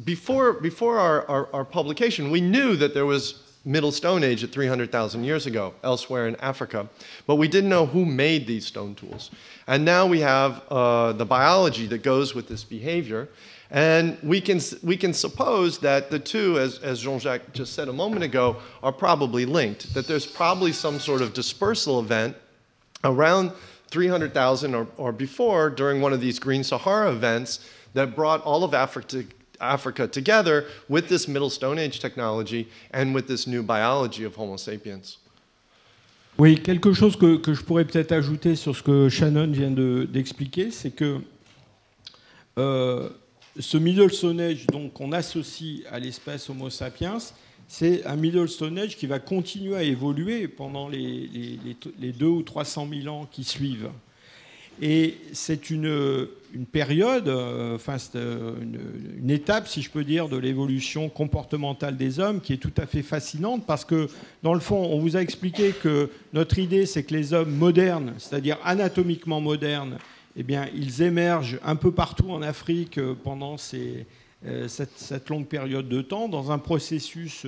before our publication, we knew that there was Middle Stone Age at 300,000 years ago elsewhere in Africa, but we didn't know who made these stone tools. And now we have the biology that goes with this behavior, and we can suppose that the two, as Jean-Jacques just said a moment ago, are probably linked, that there's probably some sort of dispersal event around 300,000 or before during one of these Green Sahara events that brought all of Africa together with this Middle Stone Age technology and with this new biology of Homo sapiens. Oui, quelque chose que je pourrais peut-être ajouter sur ce que Shannon vient d'expliquer, c'est que ce Middle Stone Age qu'on associe à l'espèce Homo sapiens, c'est un Middle Stone Age qui va continuer à évoluer pendant les 200 ou 300 000 ans qui suivent. Et c'est une période, c'est une étape, si je peux dire, de l'évolution comportementale des hommes qui est tout à fait fascinante parce que, dans le fond, on vous a expliqué que notre idée, c'est que les hommes modernes, c'est-à-dire anatomiquement modernes, eh bien, ils émergent un peu partout en Afrique pendant cette longue période de temps, dans un processus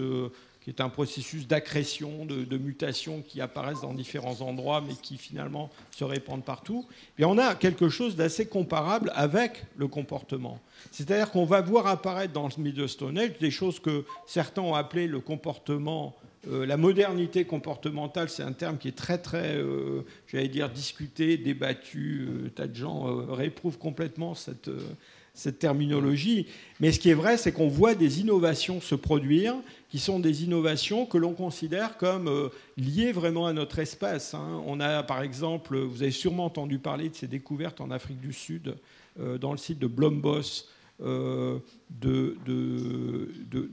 qui est un processus d'accrétion, de mutation qui apparaissent dans différents endroits, mais qui finalement se répandent partout. Et on a quelque chose d'assez comparable avec le comportement. C'est-à-dire qu'on va voir apparaître dans le Middle Stone Age des choses que certains ont appelées le comportement, la modernité comportementale. C'est un terme qui est très, très, j'allais dire, discuté, débattu. Tas de gens réprouvent complètement cette terminologie. Mais ce qui est vrai, c'est qu'on voit des innovations se produire qui sont des innovations que l'on considère comme liées vraiment à notre espèce. On a, par exemple, vous avez sûrement entendu parler de ces découvertes en Afrique du Sud, dans le site de Blombos, de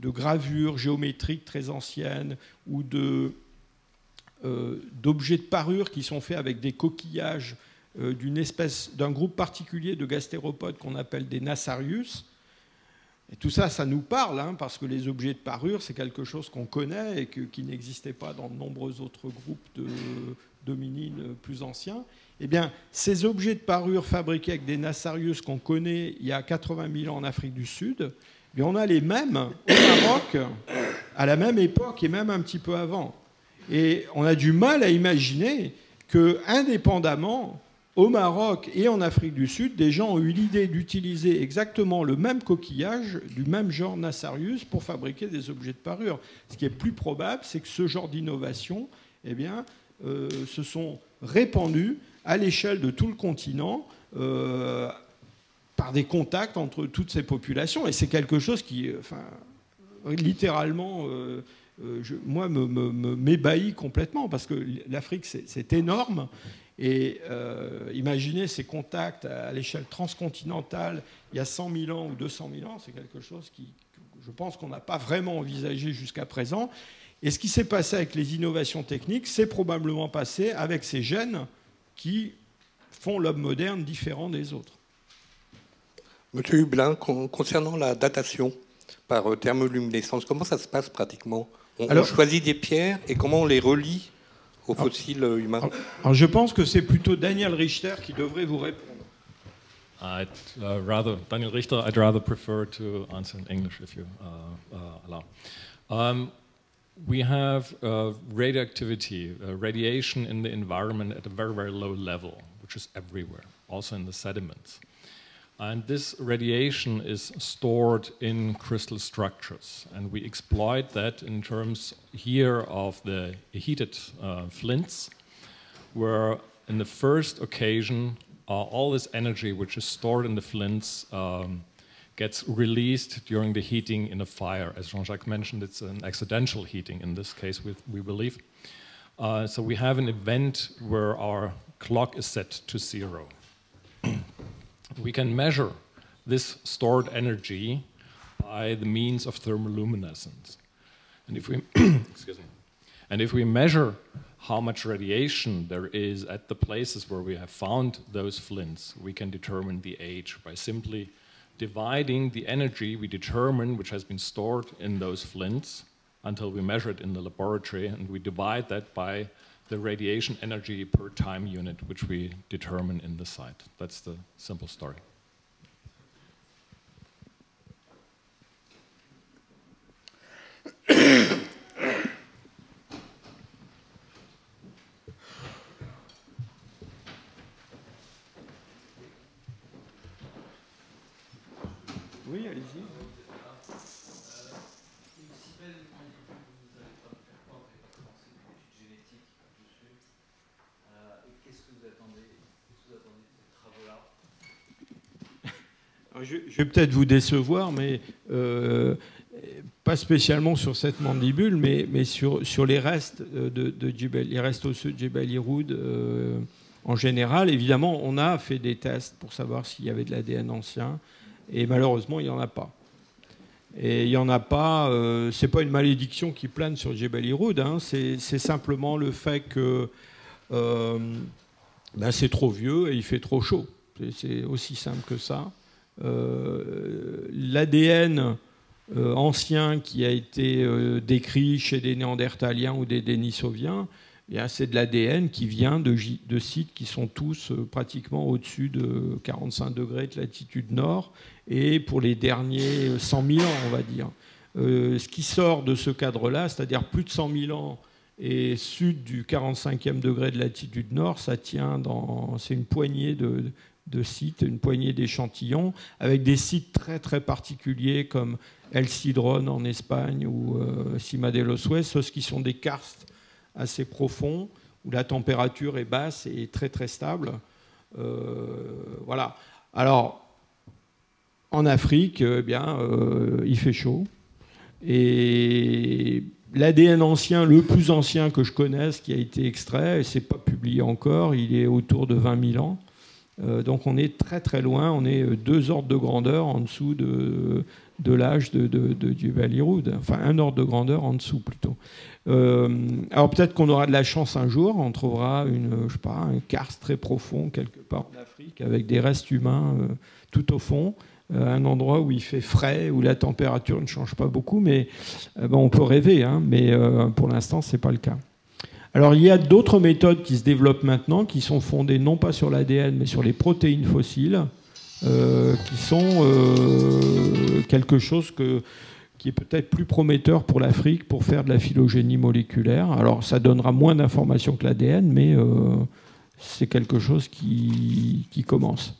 gravures géométriques très anciennes ou d'objets de parure qui sont faits avec des coquillages d'un groupe particulier de gastéropodes qu'on appelle des Nassarius. Et tout ça, ça nous parle, parce que les objets de parure, c'est quelque chose qu'on connaît et qui n'existait pas dans de nombreux autres groupes d'hominines plus anciens. Eh bien, ces objets de parure fabriqués avec des Nassarius qu'on connaît il y a 80 000 ans en Afrique du Sud, eh on a les mêmes au Maroc à la même époque et même un petit peu avant. Et on a du mal à imaginer que, indépendamment, au Maroc et en Afrique du Sud, des gens ont eu l'idée d'utiliser exactement le même coquillage du même genre Nassarius pour fabriquer des objets de parure. Ce qui est plus probable, c'est que ce genre d'innovation eh bien, se sont répandus à l'échelle de tout le continent par des contacts entre toutes ces populations. Et c'est quelque chose qui, littéralement, moi, m'ébahit complètement, parce que l'Afrique, c'est énorme. Et imaginez ces contacts à l'échelle transcontinentale il y a 100 000 ans ou 200 000 ans, c'est quelque chose qui, je pense, qu'on n'a pas vraiment envisagé jusqu'à présent. Et ce qui s'est passé avec les innovations techniques, c'est probablement passé avec ces gènes qui font l'homme moderne différent des autres. Monsieur Hublin, concernant la datation par thermoluminescence, comment ça se passe pratiquement? On choisit des pierres et comment on les relie aux fossiles humains? Alors je pense que c'est plutôt Daniel Richter qui devrait vous répondre. Daniel Richter, I'd rather prefer to answer in English if you allow. We have radioactivity, radiation in the environment at a very, very low level, which is everywhere, also in the sediments. And this radiation is stored in crystal structures. And we exploit that in terms here of the heated flints, where in the first occasion, all this energy which is stored in the flints gets released during the heating in a fire. As Jean-Jacques mentioned, it's an accidental heating in this case, we believe. So we have an event where our clock is set to 0. We can measure this stored energy by the means of thermoluminescence. And if we, excuse me, and if we measure how much radiation there is at the places where we have found those flints, we can determine the age by simply dividing the energy we determine which has been stored in those flints until we measure it in the laboratory, and we divide that by the radiation energy per time unit which we determine in the site. That's the simple story. Oui, allez-y. Je vais peut-être vous décevoir, mais pas spécialement sur cette mandibule, mais sur les restes les restes osseux de Jebel Irhoud en général. Évidemment, on a fait des tests pour savoir s'il y avait de l'ADN ancien, et malheureusement, il n'y en a pas. Et il n'y en a pas. C'est pas une malédiction qui plane sur Jebel Irhoud, hein, c'est simplement le fait que c'est trop vieux et il fait trop chaud. C'est aussi simple que ça. L'ADN ancien qui a été décrit chez des Néandertaliens ou des Denisoviens, c'est de l'ADN qui vient de sites qui sont tous pratiquement au-dessus de 45 degrés de latitude nord, et pour les derniers 100 000 ans, on va dire. Ce qui sort de ce cadre-là, c'est-à-dire plus de 100 000 ans et sud du 45e degré de latitude nord, ça tient c'est une poignée de sites, une poignée d'échantillons, avec des sites très très particuliers comme El Cidrón en Espagne ou Cima de los Huesos, qui sont des karstes assez profonds, où la température est basse et très très stable. Voilà. Alors, en Afrique, il fait chaud. Et l'ADN ancien, le plus ancien que je connaisse, qui a été extrait, et c'est pas publié encore, il est autour de 20 000 ans. Donc on est très très loin, on est 2 ordres de grandeur en dessous de l'âge de Jebel Irhoud, enfin 1 ordre de grandeur en dessous plutôt. Alors peut-être qu'on aura de la chance un jour, on trouvera un karst très profond quelque part en Afrique avec des restes humains tout au fond, un endroit où il fait frais, où la température ne change pas beaucoup, mais on peut rêver, hein, mais pour l'instant c'est pas le cas. Alors il y a d'autres méthodes qui se développent maintenant, qui sont fondées non pas sur l'ADN, mais sur les protéines fossiles, qui sont quelque chose qui est peut-être plus prometteur pour l'Afrique pour faire de la phylogénie moléculaire. Alors ça donnera moins d'informations que l'ADN, mais c'est quelque chose qui commence.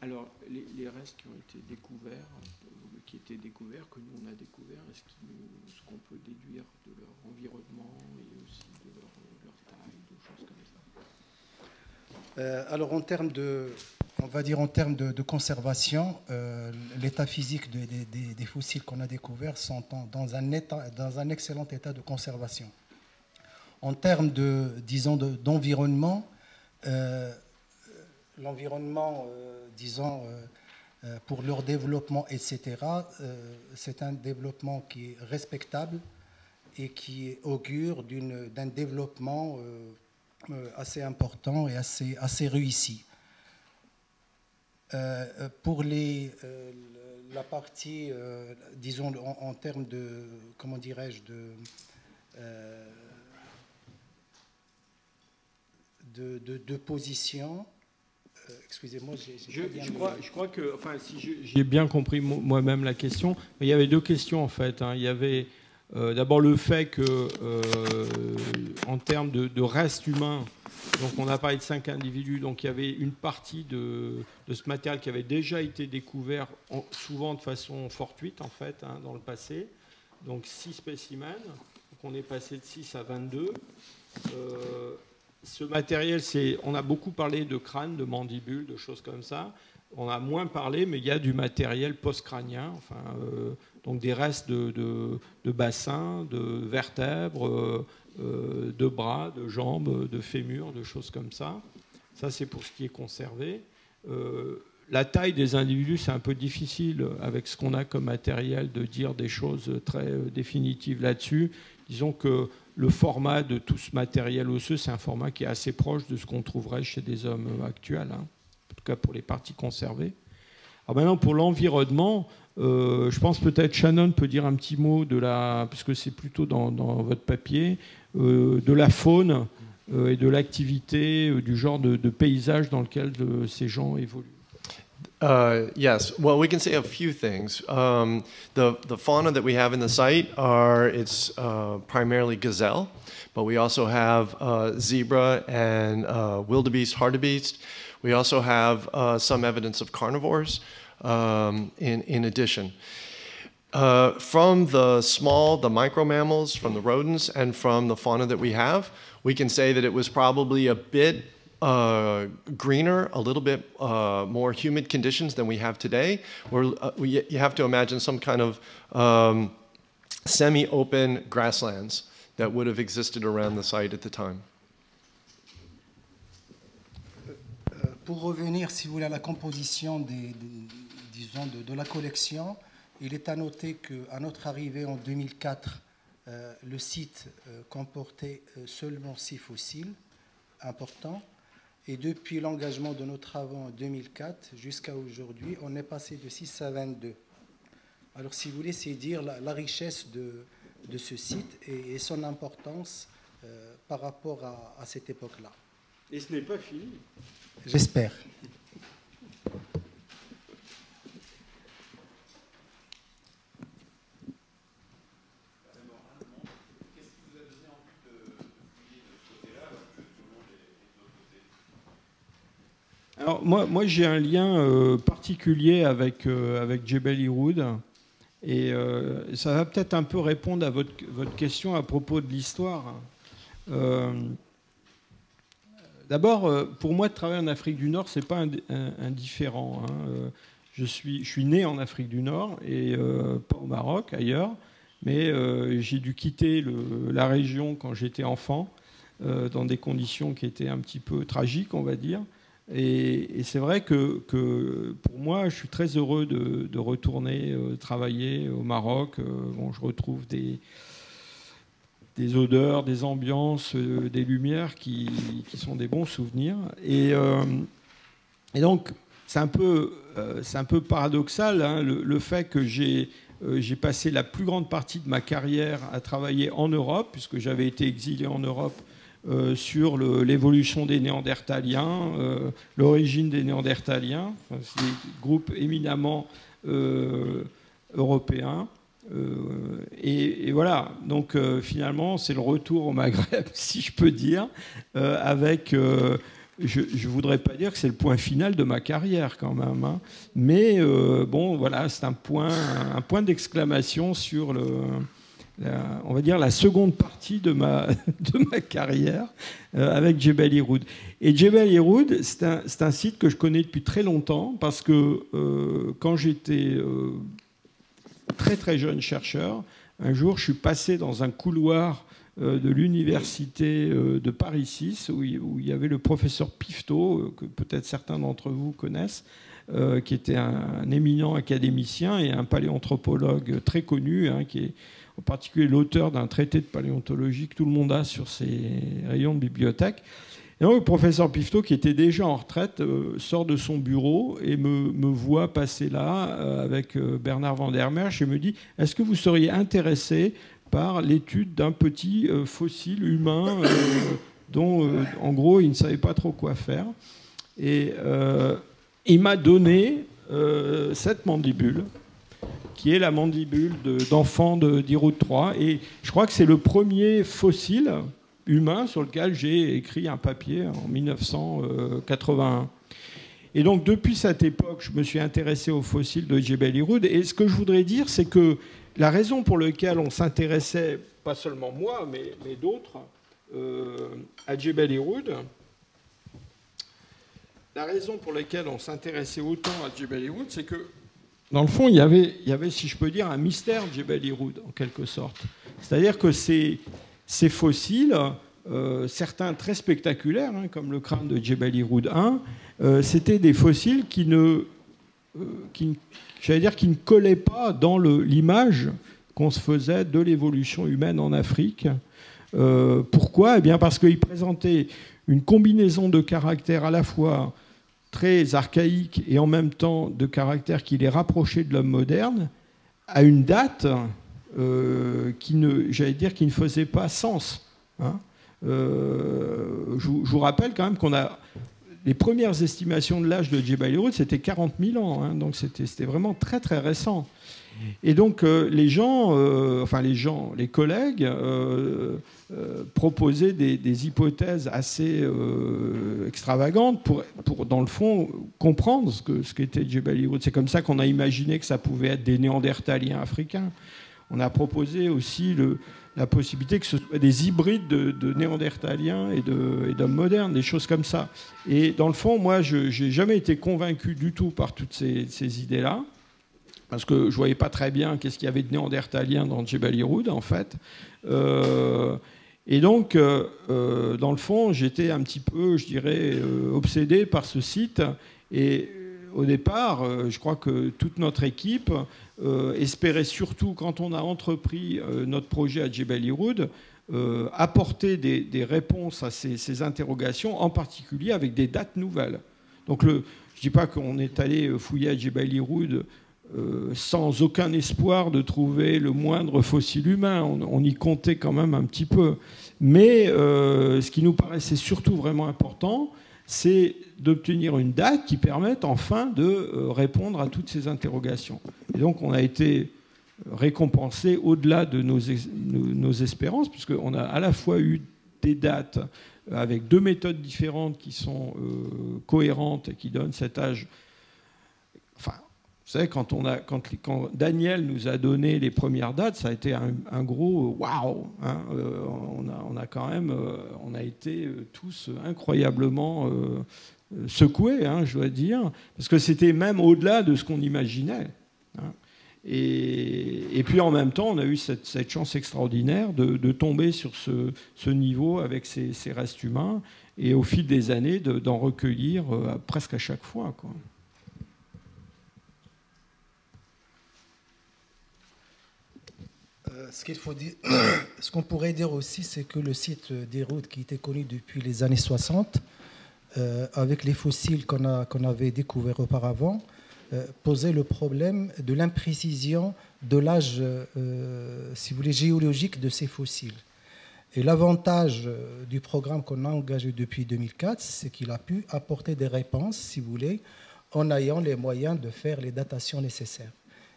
Alors, les restes qui ont été découverts, que nous on a découverts, est-ce qu'on peut déduire de leur environnement et aussi de leur taille, de choses comme ça? Alors, en termes de conservation, l'état physique des fossiles qu'on a découverts sont dans un excellent état de conservation. En termes d'environnement, l'environnement, pour leur développement, etc., c'est un développement qui est respectable et qui augure d'un développement assez important et assez réussi. Pour la partie, disons, en termes de, comment dirais-je, de position. Excusez-moi, je crois que, enfin, si j'ai bien compris moi-même la question, mais il y avait deux questions en fait. Hein. Il y avait d'abord le fait que, en termes de restes humains, donc on a parlé de 5 individus, donc il y avait une partie de ce matériel qui avait déjà été découvert, souvent de façon fortuite en fait, hein, dans le passé. Donc 6 spécimens, donc on est passé de 6 à 22. Ce matériel, on a beaucoup parlé de crâne, de mandibules, de choses comme ça. On a moins parlé, mais il y a du matériel post-crânien, enfin, donc des restes de bassins, de vertèbres, de bras, de jambes, de fémurs, de choses comme ça. Ça, c'est pour ce qui est conservé. La taille des individus, c'est un peu difficile, avec ce qu'on a comme matériel, de dire des choses très définitives là-dessus. Disons que le format de tout ce matériel osseux, c'est un format qui est assez proche de ce qu'on trouverait chez des hommes actuels, hein, en tout cas pour les parties conservées. Alors maintenant, pour l'environnement, je pense peut-être Shannon peut dire un petit mot puisque c'est plutôt dans votre papier, de la faune et de l'activité, du genre de paysage dans lequel ces gens évoluent. Yes, well, we can say a few things. The fauna that we have in the site it's primarily gazelle, but we also have zebra and wildebeest, hartebeest. We also have some evidence of carnivores in addition. From the micro mammals, from the rodents, and from the fauna that we have, we can say that it was probably a bit greener, a little bit more humid conditions than we have today. You have to imagine some kind of semi-open grasslands that would have existed around the site at the time. Pour revenir, si vous voulez, à la composition disons de la collection, il est à noter qu'à notre arrivée en 2004, le site comportait seulement 6 fossiles importants. Et depuis l'engagement de nos travaux en 2004 jusqu'à aujourd'hui, on est passé de 6 à 22. Alors, si vous voulez, c'est dire la richesse de ce site et son importance par rapport à cette époque-là. Et ce n'est pas fini. J'espère. Alors, moi j'ai un lien particulier avec Jebel Irhoud et ça va peut-être un peu répondre à votre question à propos de l'histoire. D'abord, pour moi, de travailler en Afrique du Nord, c'est pas indifférent. Hein. Je suis né en Afrique du Nord et pas au Maroc, ailleurs, mais j'ai dû quitter la région quand j'étais enfant dans des conditions qui étaient un petit peu tragiques, on va dire. Et c'est vrai que pour moi, je suis très heureux de retourner travailler au Maroc. Bon, je retrouve des odeurs, des ambiances, des lumières qui sont des bons souvenirs. Et donc, c'est un peu paradoxal, hein, le fait que j'ai passé la plus grande partie de ma carrière à travailler en Europe, puisque j'avais été exilé en Europe sur l'évolution des Néandertaliens, l'origine des Néandertaliens. Enfin, c'est des groupes éminemment européens. Et voilà, donc finalement, c'est le retour au Maghreb, si je peux dire, avec je ne voudrais pas dire que c'est le point final de ma carrière quand même, hein. Mais bon, voilà, c'est un point d'exclamation sur on va dire la seconde partie de ma carrière avec Djebel Irhoud. Et Djebel Irhoud, c'est un site que je connais depuis très longtemps parce que quand j'étais très très jeune chercheur, un jour je suis passé dans un couloir de l'université de Paris 6 où il y avait le professeur Pifto, que peut-être certains d'entre vous connaissent, qui était un éminent académicien et un paléanthropologue très connu, hein, qui est en particulier l'auteur d'un traité de paléontologie que tout le monde a sur ses rayons de bibliothèque. Et donc, le professeur Pifto, qui était déjà en retraite, sort de son bureau et me voit passer là avec Bernard van der Merch et me dit « Est-ce que vous seriez intéressé par l'étude d'un petit fossile humain dont, en gros, il ne savait pas trop quoi faire ?» Et il m'a donné cette mandibule, qui est la mandibule d'enfant d'Irhoud III. Et je crois que c'est le premier fossile humain sur lequel j'ai écrit un papier en 1981. Et donc, depuis cette époque, je me suis intéressé aux fossiles de Djebel Irhoud. Et ce que je voudrais dire, c'est que la raison pour laquelle on s'intéressait, pas seulement moi, mais d'autres, à Djebel Irhoud, la raison pour laquelle on s'intéressait autant à Djebel Irhoud, c'est que, dans le fond, il y avait, si je peux dire, un mystère Djebel Irhoud, en quelque sorte. C'est-à-dire que ces fossiles, certains très spectaculaires, hein, comme le crâne de Djebel Irhoud I, c'était des fossiles qui ne collaient pas dans l'image qu'on se faisait de l'évolution humaine en Afrique. Pourquoi ? Eh bien parce qu'ils présentaient une combinaison de caractères à la fois très archaïques et en même temps de caractères qui les rapprochaient de l'homme moderne, à une date qui ne faisait pas sens. Hein. Je vous rappelle quand même qu'on a... Les premières estimations de l'âge de Djebel Irhoud, c'était 40 000 ans. Hein, donc c'était vraiment très très récent. Et donc les collègues proposaient des hypothèses assez extravagantes pour, dans le fond, comprendre ce qu'était Djebel Irhoud. C'est comme ça qu'on a imaginé que ça pouvait être des Néandertaliens africains. On a proposé aussi la possibilité que ce soit des hybrides de Néandertaliens et d'hommes modernes, des choses comme ça. Et dans le fond, moi, je n'ai jamais été convaincu du tout par toutes ces idées-là, parce que je ne voyais pas très bien qu'est-ce qu'il y avait de Néandertalien dans Djebel Irhoud, en fait. Et donc, dans le fond, j'étais un petit peu, je dirais, obsédé par ce site. Et au départ, je crois que toute notre équipe espérait surtout, quand on a entrepris notre projet à Djebel Irhoud, apporter des réponses à ces interrogations, en particulier avec des dates nouvelles. Donc, je ne dis pas qu'on est allé fouiller à Djebel Irhoud sans aucun espoir de trouver le moindre fossile humain. On y comptait quand même un petit peu. Mais ce qui nous paraissait surtout vraiment important, c'est d'obtenir une date qui permette enfin de répondre à toutes ces interrogations. Et donc on a été récompensé au-delà de nos espérances, puisqu'on a à la fois eu des dates avec deux méthodes différentes qui sont cohérentes et qui donnent cet âge. Enfin, vous savez, quand Daniel nous a donné les premières dates, ça a été un gros waouh, hein. On a été tous incroyablement secoués, hein, je dois dire, parce que c'était même au-delà de ce qu'on imaginait. Hein. Et puis en même temps, on a eu cette chance extraordinaire de tomber sur ce niveau avec ces restes humains, et au fil des années d'en recueillir presque à chaque fois, quoi. Ce qu'on pourrait dire aussi, c'est que le site d'Irhoud, qui était connu depuis les années 60, avec les fossiles qu'on avait découverts auparavant, posait le problème de l'imprécision de l'âge, si vous voulez, géologique de ces fossiles. Et l'avantage du programme qu'on a engagé depuis 2004, c'est qu'il a pu apporter des réponses, si vous voulez, en ayant les moyens de faire les datations nécessaires.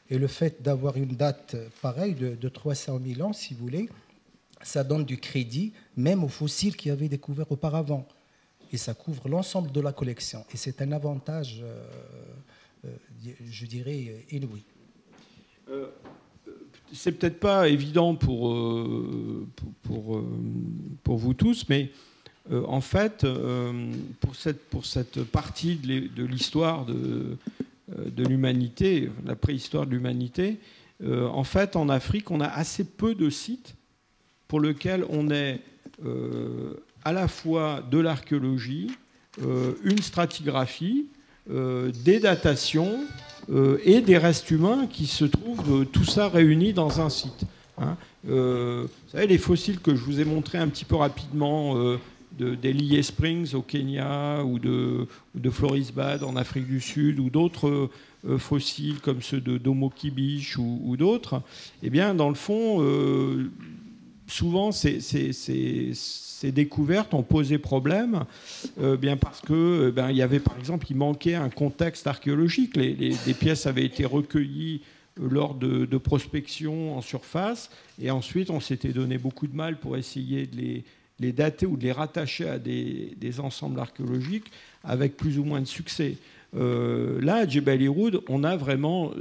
Et le fait d'avoir une date pareille de 300 000 ans, si vous voulez, ça donne du crédit même aux fossiles qui avaient découvert auparavant. et ça couvre l'ensemble de la collection. Et c'est un avantage, je dirais, inouï. C'est peut-être pas évident pour vous tous, mais en fait, pour cette partie de l'histoire de l'humanité, la préhistoire de l'humanité, en fait, en Afrique, on a assez peu de sites pour lesquels on est à la fois de l'archéologie, une stratigraphie, des datations et des restes humains qui se trouvent tout ça réuni dans un site. Hein. Vous savez, les fossiles que je vous ai montrés un petit peu rapidement des Lié Springs au Kenya ou de Florisbad en Afrique du Sud ou d'autres fossiles comme ceux de Domo Kibish ou d'autres, eh bien, dans le fond, souvent, ces découvertes ont posé problème, bien parce que il y avait, par exemple, il manquait un contexte archéologique. Les pièces avaient été recueillies lors de prospection en surface, et ensuite on s'était donné beaucoup de mal pour essayer de les dater ou de les rattacher à des ensembles archéologiques avec plus ou moins de succès. Là, à Djebel Irhoud, on a vraiment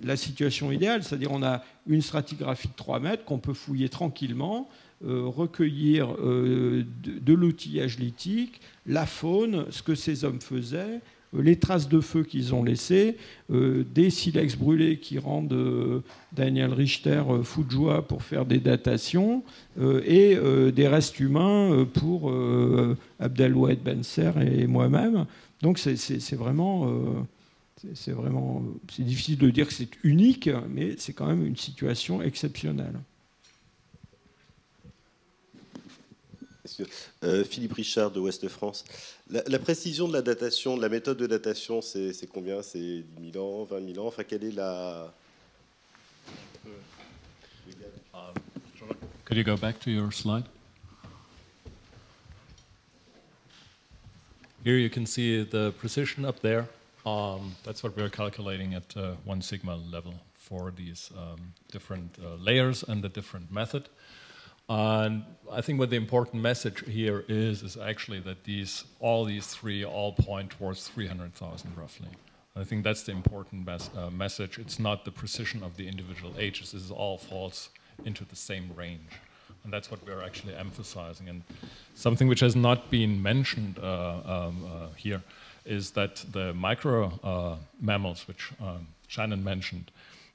la situation idéale, c'est-à-dire on a une stratigraphie de 3 mètres qu'on peut fouiller tranquillement, recueillir de l'outillage lithique, la faune, ce que ces hommes faisaient, les traces de feu qu'ils ont laissées, des silex brûlés qui rendent Daniel Richter fou de joie pour faire des datations, et des restes humains pour Abdelwahid Benser et moi-même. Donc c'est vraiment... c'est difficile de dire que c'est unique, mais c'est quand même une situation exceptionnelle. Philippe Richard de Ouest France. La précision de la datation, de la méthode de datation, c'est combien? C'est 10 000 ans, 20 000 ans? Enfin, quelle est la... Could you go back to your slide? Here you can see the precision up there. That's what we're calculating at 1 sigma level for these different layers and the different method. And I think what the important message here is actually that all these three point towards 300,000 roughly. I think that's the important message. It's not the precision of the individual ages. This all falls into the same range. And that's what we're actually emphasizing. And something which has not been mentioned here is that the micro mammals, which Shannon mentioned,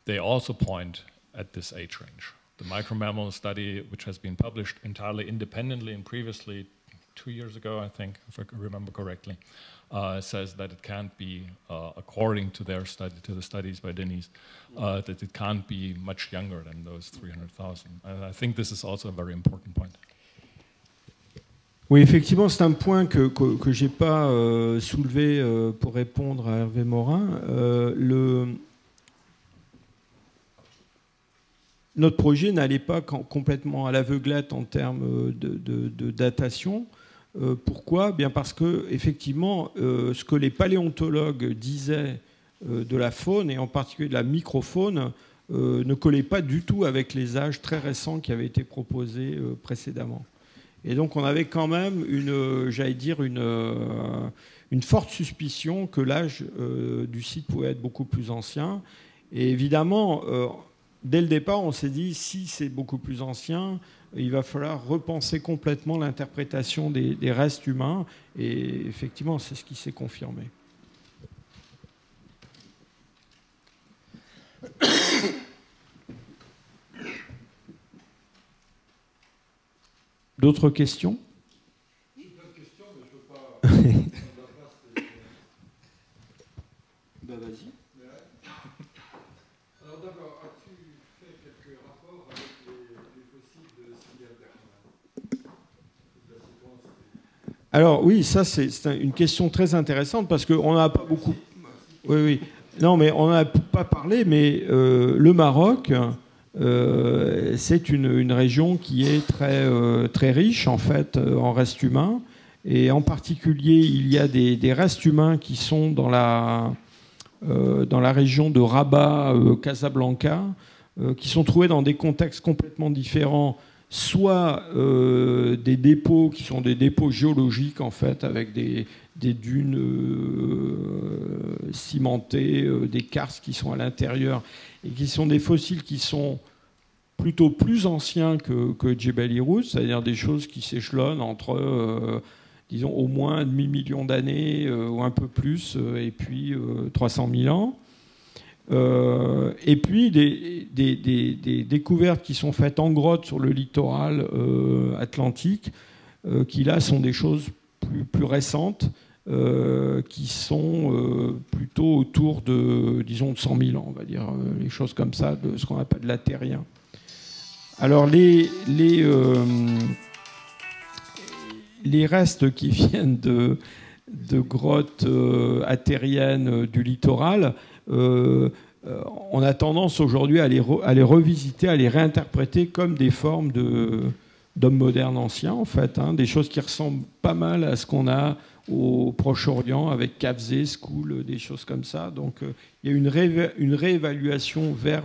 they also point at this age range. The micro-mammal study, which has been published entirely independently and previously 2 years ago, I think, if I remember correctly, says that it can't be, according to their study, to the studies by Denise, that it can't be much younger than those 300,000. And I think this is also a very important point. Oui, effectivement, c'est un point que je n'ai pas soulevé pour répondre à Hervé Morin. Notre projet n'allait pas complètement à l'aveuglette en termes de datation. Pourquoi? Bien parce que, effectivement, ce que les paléontologues disaient de la faune, et en particulier de la microfaune, ne collait pas du tout avec les âges très récents qui avaient été proposés précédemment. Et donc on avait quand même une forte suspicion que l'âge du site pouvait être beaucoup plus ancien. Et évidemment, dès le départ, on s'est dit, si c'est beaucoup plus ancien, il va falloir repenser complètement l'interprétation des restes humains. Et effectivement, c'est ce qui s'est confirmé. D'autres questions? J'ai plein de questions, mais je ne peux pas... Ben vas-y. Alors d'abord, as-tu fait quelques rapports avec les fossiles de Sylvia Bergman? Alors oui, ça c'est une question très intéressante parce qu'on n'a pas beaucoup... Oui, oui. Non, mais on n'en a pas parlé, mais le Maroc... c'est une région qui est très riche en fait en restes humains, et en particulier il y a des restes humains qui sont dans la région de Rabat, Casablanca, qui sont trouvés dans des contextes complètement différents soit des dépôts qui sont des dépôts géologiques, en fait, avec des dunes cimentées, des karstes qui sont à l'intérieur, et qui sont des fossiles qui sont plutôt plus anciens que Jebel Irhoud, c'est-à-dire des choses qui s'échelonnent entre, disons, au moins un demi-million d'années ou un peu plus, et puis 300 000 ans. Et puis des découvertes qui sont faites en grotte sur le littoral atlantique, qui là sont des choses plus récentes, qui sont plutôt autour de, disons, de 100 000 ans, on va dire, les choses comme ça, de ce qu'on appelle la terrien. Alors les restes qui viennent de grottes attériennes du littoral, on a tendance aujourd'hui à les revisiter, à les réinterpréter comme des formes d'hommes modernes anciens, en fait, hein, des choses qui ressemblent pas mal à ce qu'on a au Proche-Orient avec Kafzé, Skoul, des choses comme ça. Donc il y a une réévaluation vers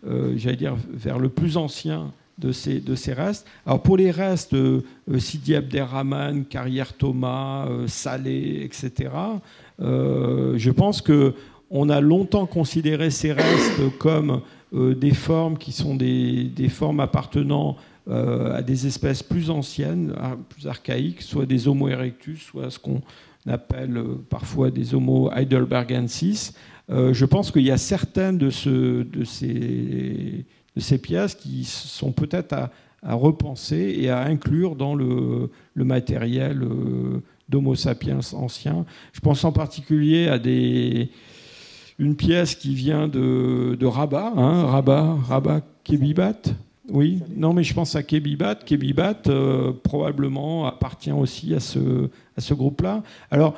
vers le plus ancien de ces restes. Alors pour les restes, Sidi Abderrahmane, Carrière Thomas, Salé, etc., je pense qu'on a longtemps considéré ces restes comme des formes qui sont des formes appartenant à des espèces plus anciennes, plus archaïques, soit des Homo erectus, soit ce qu'on appelle parfois des Homo heidelbergensis. Je pense qu'il y a certaines de ces pièces qui sont peut-être à repenser et à inclure dans le matériel d'Homo sapiens ancien. Je pense en particulier à une pièce qui vient de Rabat, hein, Rabat Kébibat. Oui, non, mais je pense à Kébibat. Kébibat, probablement, appartient aussi à ce groupe-là. Alors,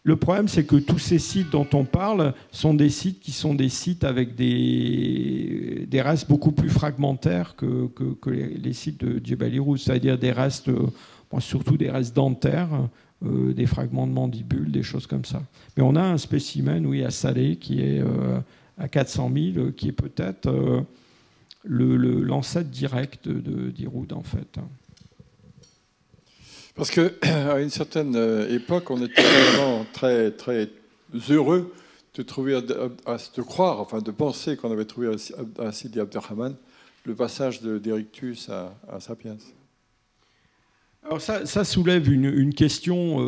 le problème, c'est que tous ces sites dont on parle sont des sites qui sont des sites avec des restes beaucoup plus fragmentaires que les sites de Jebel Irhoud, c'est-à-dire des restes, surtout des restes dentaires, des fragments de mandibules, des choses comme ça. Mais on a un spécimen, oui, à Salé, qui est à 400 000, qui est peut-être l'ancêtre direct d'Irhoud, en fait. Parce qu'à une certaine époque, on était vraiment très, très heureux de trouver, de croire, enfin de penser qu'on avait trouvé à Sidi Abderrahmane le passage d'Erectus à Sapiens. Alors ça soulève une question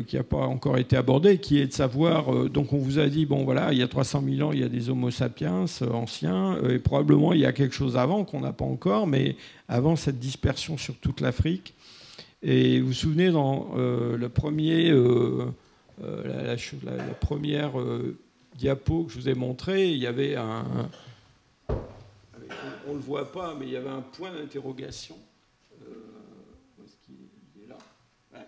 qui n'a pas encore été abordée, qui est de savoir, donc on vous a dit, bon voilà, il y a 300 000 ans, il y a des Homo sapiens anciens, et probablement il y a quelque chose avant qu'on n'a pas encore, mais avant cette dispersion sur toute l'Afrique. Et vous vous souvenez, dans le premier, la première diapo que je vous ai montré, il y avait on ne le voit pas, mais il y avait un point d'interrogation. Où est-ce qu'il est là ?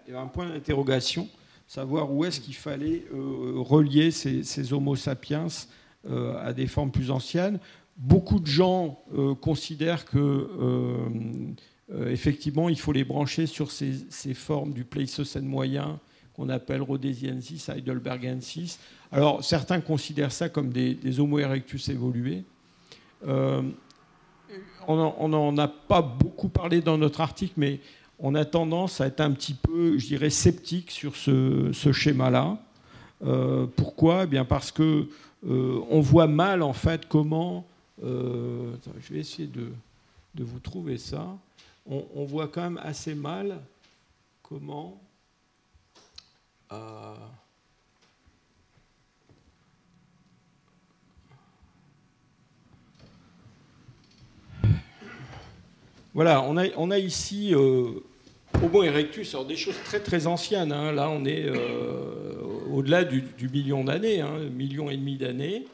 Il y avait un point d'interrogation, savoir où est-ce qu'il fallait relier ces Homo sapiens à des formes plus anciennes. Beaucoup de gens considèrent que effectivement, il faut les brancher sur ces formes du Pléistocène moyen qu'on appelle Rhodesiensis, Heidelbergensis. Alors, certains considèrent ça comme des Homo erectus évolués. On n'en a pas beaucoup parlé dans notre article, mais on a tendance à être un petit peu, je dirais, sceptique sur ce schéma-là. Pourquoi ? Eh bien parce que on voit mal, en fait, comment... je vais essayer de vous trouver ça. On voit quand même assez mal comment voilà, on a ici Homo erectus, alors des choses très très anciennes, hein. Là on est au-delà du million d'années, hein, million et demi d'années.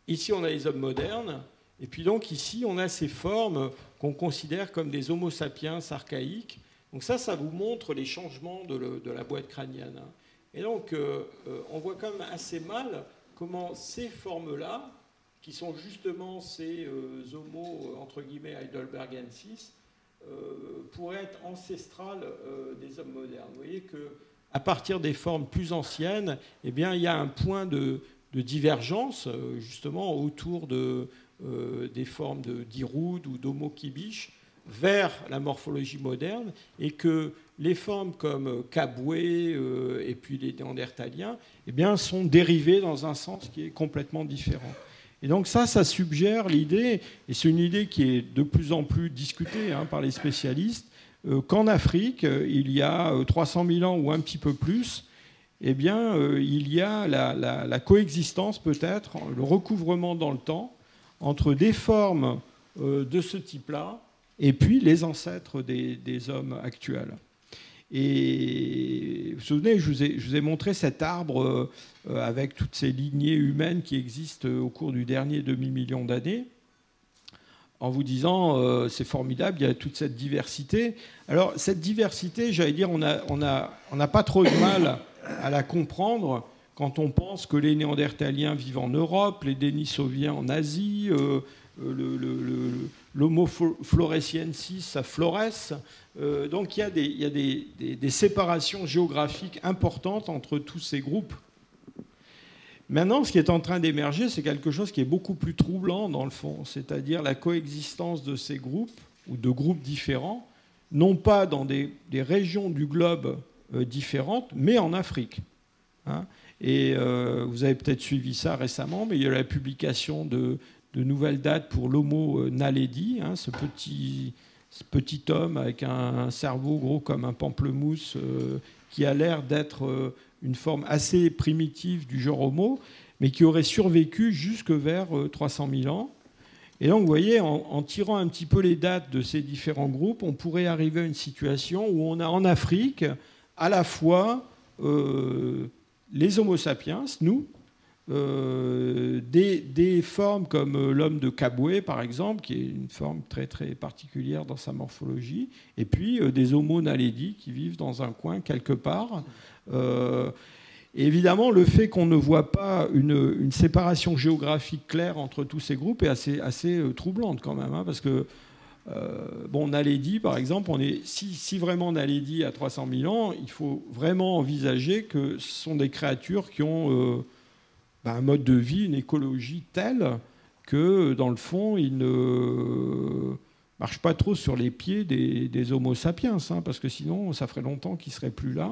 Ici on a les hommes modernes. Et puis donc ici, on a ces formes qu'on considère comme des Homo sapiens archaïques. Donc ça vous montre les changements de la boîte crânienne. Et donc, on voit quand même assez mal comment ces formes-là, qui sont justement ces Homo, entre guillemets, heidelbergensis, pourraient être ancestrales des hommes modernes. Vous voyez qu'à partir des formes plus anciennes, eh bien, il y a un point de divergence, justement, autour de des formes d'Iroud ou d'Homo kibish vers la morphologie moderne, et que les formes comme Kabwe et puis les Néandertaliens eh bien, sont dérivées dans un sens qui est complètement différent. Et donc ça suggère l'idée, et c'est une idée qui est de plus en plus discutée par les spécialistes, qu'en Afrique, il y a 300 000 ans ou un petit peu plus, eh bien, il y a la coexistence peut-être, le recouvrement dans le temps, entre des formes de ce type-là et puis les ancêtres des hommes actuels. Et vous vous souvenez, je vous ai montré cet arbre avec toutes ces lignées humaines qui existent au cours du dernier demi-million d'années, en vous disant c'est formidable, il y a toute cette diversité. Alors cette diversité, j'allais dire, on n'a pas trop de mal à la comprendre quand on pense que les Néandertaliens vivent en Europe, les Denisoviens en Asie, l'Homo floresiensis à Flores. Donc il y a des séparations géographiques importantes entre tous ces groupes. Maintenant, ce qui est en train d'émerger, c'est quelque chose qui est beaucoup plus troublant dans le fond, c'est-à-dire la coexistence de ces groupes, ou de groupes différents, non pas dans des régions du globe différentes, mais en Afrique. Et vous avez peut-être suivi ça récemment, mais il y a la publication de nouvelles dates pour l'Homo naledi, ce petit homme avec un cerveau gros comme un pamplemousse, qui a l'air d'être une forme assez primitive du genre Homo, mais qui aurait survécu jusque vers 300 000 ans. Et donc, vous voyez, en tirant un petit peu les dates de ces différents groupes, on pourrait arriver à une situation où on a en Afrique à la fois les Homo sapiens, nous, des formes comme l'homme de Kabwe, par exemple, qui est une forme très très particulière dans sa morphologie, et puis des Homo naledi qui vivent dans un coin quelque part. Évidemment, le fait qu'on ne voit pas une séparation géographique claire entre tous ces groupes est assez troublante quand même, parce que Naledi, par exemple, si vraiment Naledi a 300 000 ans, il faut vraiment envisager que ce sont des créatures qui ont un mode de vie, une écologie telle que, dans le fond, ils ne marchent pas trop sur les pieds des Homo sapiens, parce que sinon, ça ferait longtemps qu'ils ne seraient plus là.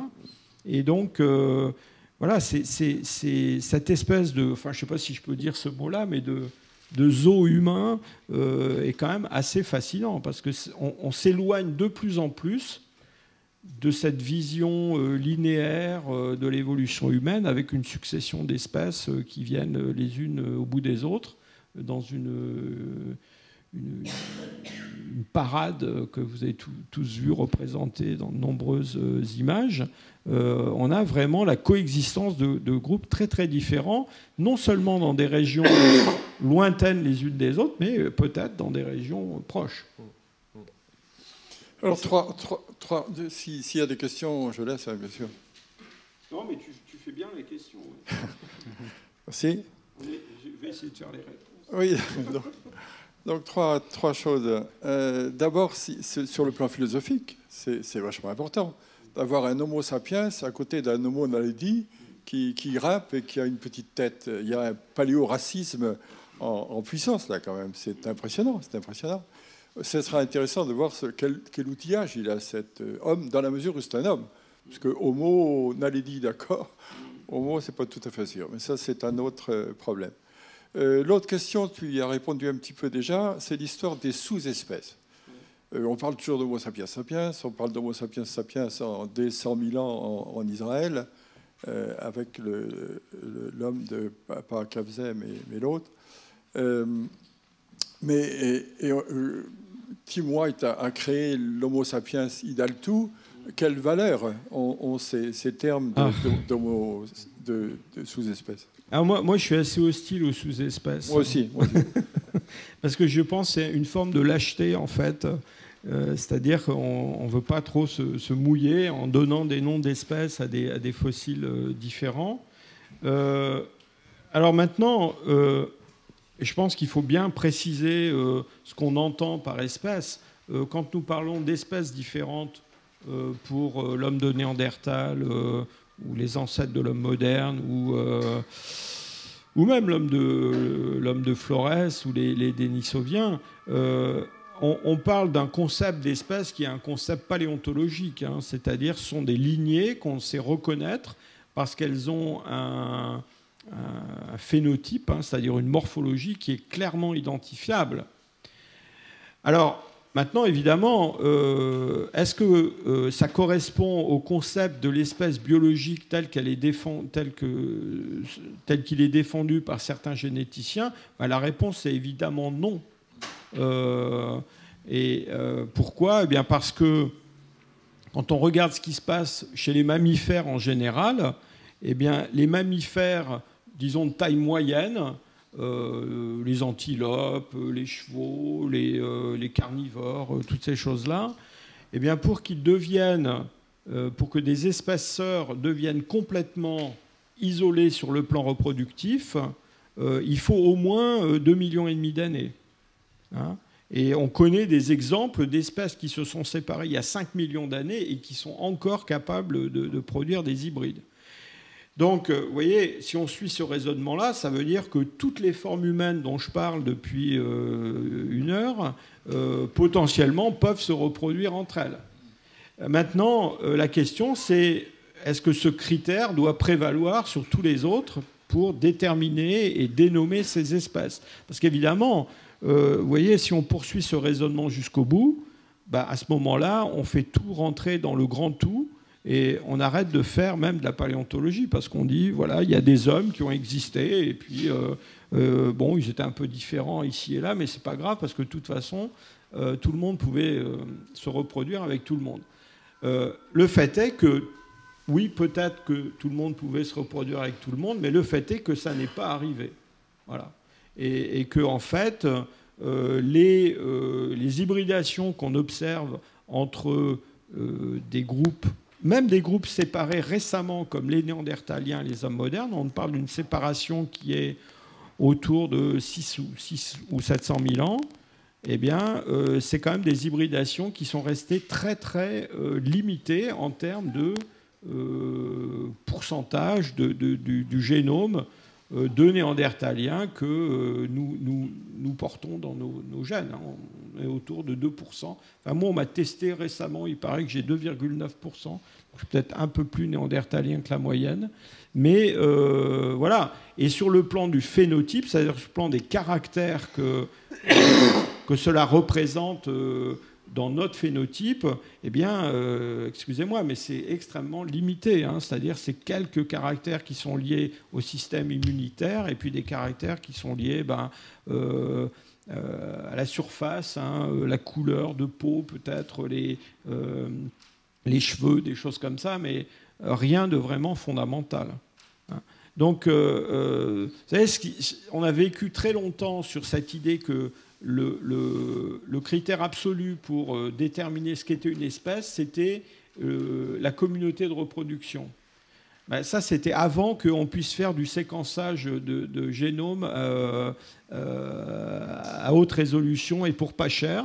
Et donc, voilà, c'est cette espèce de... Enfin, je ne sais pas si je peux dire ce mot-là, mais de zoo humain est quand même assez fascinant, parce qu'on s'éloigne de plus en plus de cette vision linéaire de l'évolution humaine, avec une succession d'espèces qui viennent les unes au bout des autres, dans une parade que vous avez tous vu représentée dans de nombreuses images. On a vraiment la coexistence de groupes très très différents, non seulement dans des régions lointaines les unes des autres, mais peut-être dans des régions proches. Alors, s'il y a des questions, je laisse, bien sûr. Non, mais tu fais bien les questions. Merci. Je vais essayer de faire les réponses. Oui, donc trois choses. D'abord, sur le plan philosophique, c'est vachement important d'avoir un Homo sapiens à côté d'un Homo naledi qui grimpe et qui a une petite tête. Il y a un paléoracisme en puissance, là, quand même. C'est impressionnant, c'est impressionnant. Ce sera intéressant de voir quel outillage il a, cet homme, dans la mesure où c'est un homme. Parce que Homo naledi, d'accord, Homo, c'est pas tout à fait sûr. Mais ça, c'est un autre problème. L'autre question, tu y as répondu un petit peu déjà, c'est l'histoire des sous-espèces. On parle toujours d'Homo sapiens sapiens, on parle d'Homo sapiens sapiens dès 100 000 ans en Israël, avec l'homme de pas Kavzeh, mais l'autre. Tim White a créé l'Homo sapiens idaltu. Quelle valeur ont ces termes de sous-espèces? Alors moi, je suis assez hostile aux sous-espèces. Moi aussi. Parce que je pense que c'est une forme de lâcheté, en fait. C'est-à-dire qu'on ne veut pas trop se mouiller en donnant des noms d'espèces à des fossiles différents. Alors maintenant, je pense qu'il faut bien préciser ce qu'on entend par espèce. Quand nous parlons d'espèces différentes pour l'homme de Néandertal, ou les ancêtres de l'homme moderne, ou ou même l'homme de Flores ou les Denisoviens, on parle d'un concept d'espèce qui est un concept paléontologique, hein, c'est-à-dire ce sont des lignées qu'on sait reconnaître parce qu'elles ont un phénotype, hein, c'est-à-dire une morphologie qui est clairement identifiable. Alors, maintenant, évidemment, est-ce que ça correspond au concept de l'espèce biologique tel qu'il est défendu par certains généticiens? Ben, la réponse est évidemment non. Pourquoi? Eh bien parce que quand on regarde ce qui se passe chez les mammifères en général, eh bien, les mammifères, disons, de taille moyenne, les antilopes, les chevaux, les carnivores, toutes ces choses-là, eh bien, pour qu'ils deviennent, pour que des espèces sœurs deviennent complètement isolées sur le plan reproductif, il faut au moins 2,5 millions d'années. Hein, et on connaît des exemples d'espèces qui se sont séparées il y a 5 millions d'années et qui sont encore capables de produire des hybrides. Donc, vous voyez, si on suit ce raisonnement-là, ça veut dire que toutes les formes humaines dont je parle depuis 1 heure, potentiellement, peuvent se reproduire entre elles. Maintenant, la question, c'est est-ce que ce critère doit prévaloir sur tous les autres pour déterminer et dénommer ces espèces? Parce qu'évidemment, vous voyez, si on poursuit ce raisonnement jusqu'au bout, bah, à ce moment-là, on fait tout rentrer dans le grand tout et on arrête de faire même de la paléontologie parce qu'on dit, voilà, il y a des hommes qui ont existé et puis, bon, ils étaient un peu différents ici et là, mais c'est pas grave parce que de toute façon, tout le monde pouvait se reproduire avec tout le monde. Le fait est que, oui, peut-être que tout le monde pouvait se reproduire avec tout le monde, mais le fait est que ça n'est pas arrivé. Voilà. Et que, en fait, les hybridations qu'on observe entre des groupes, même des groupes séparés récemment, comme les Néandertaliens et les hommes modernes, on parle d'une séparation qui est autour de 6 ou 700 000 ans, eh bien, c'est quand même des hybridations qui sont restées très, très limitées en termes de pourcentage du génome de Néandertaliens que nous portons dans nos gènes. On est autour de 2%. Enfin, moi, on m'a testé récemment, il paraît que j'ai 2,9%. Je suis peut-être un peu plus néandertalien que la moyenne. Mais voilà. Et sur le plan du phénotype, c'est-à-dire sur le plan des caractères que cela représente dans notre phénotype, eh bien, excusez-moi, mais c'est extrêmement limité. Hein, c'est-à-dire c'est quelques caractères qui sont liés au système immunitaire et puis des caractères qui sont liés à la surface, hein, la couleur de peau, peut-être les cheveux, des choses comme ça, mais rien de vraiment fondamental. Hein. Donc, vous savez, on a vécu très longtemps sur cette idée que le critère absolu pour déterminer ce qu'était une espèce, c'était la communauté de reproduction. Ben, ça, c'était avant qu'on puisse faire du séquençage de génome à haute résolution et pour pas cher.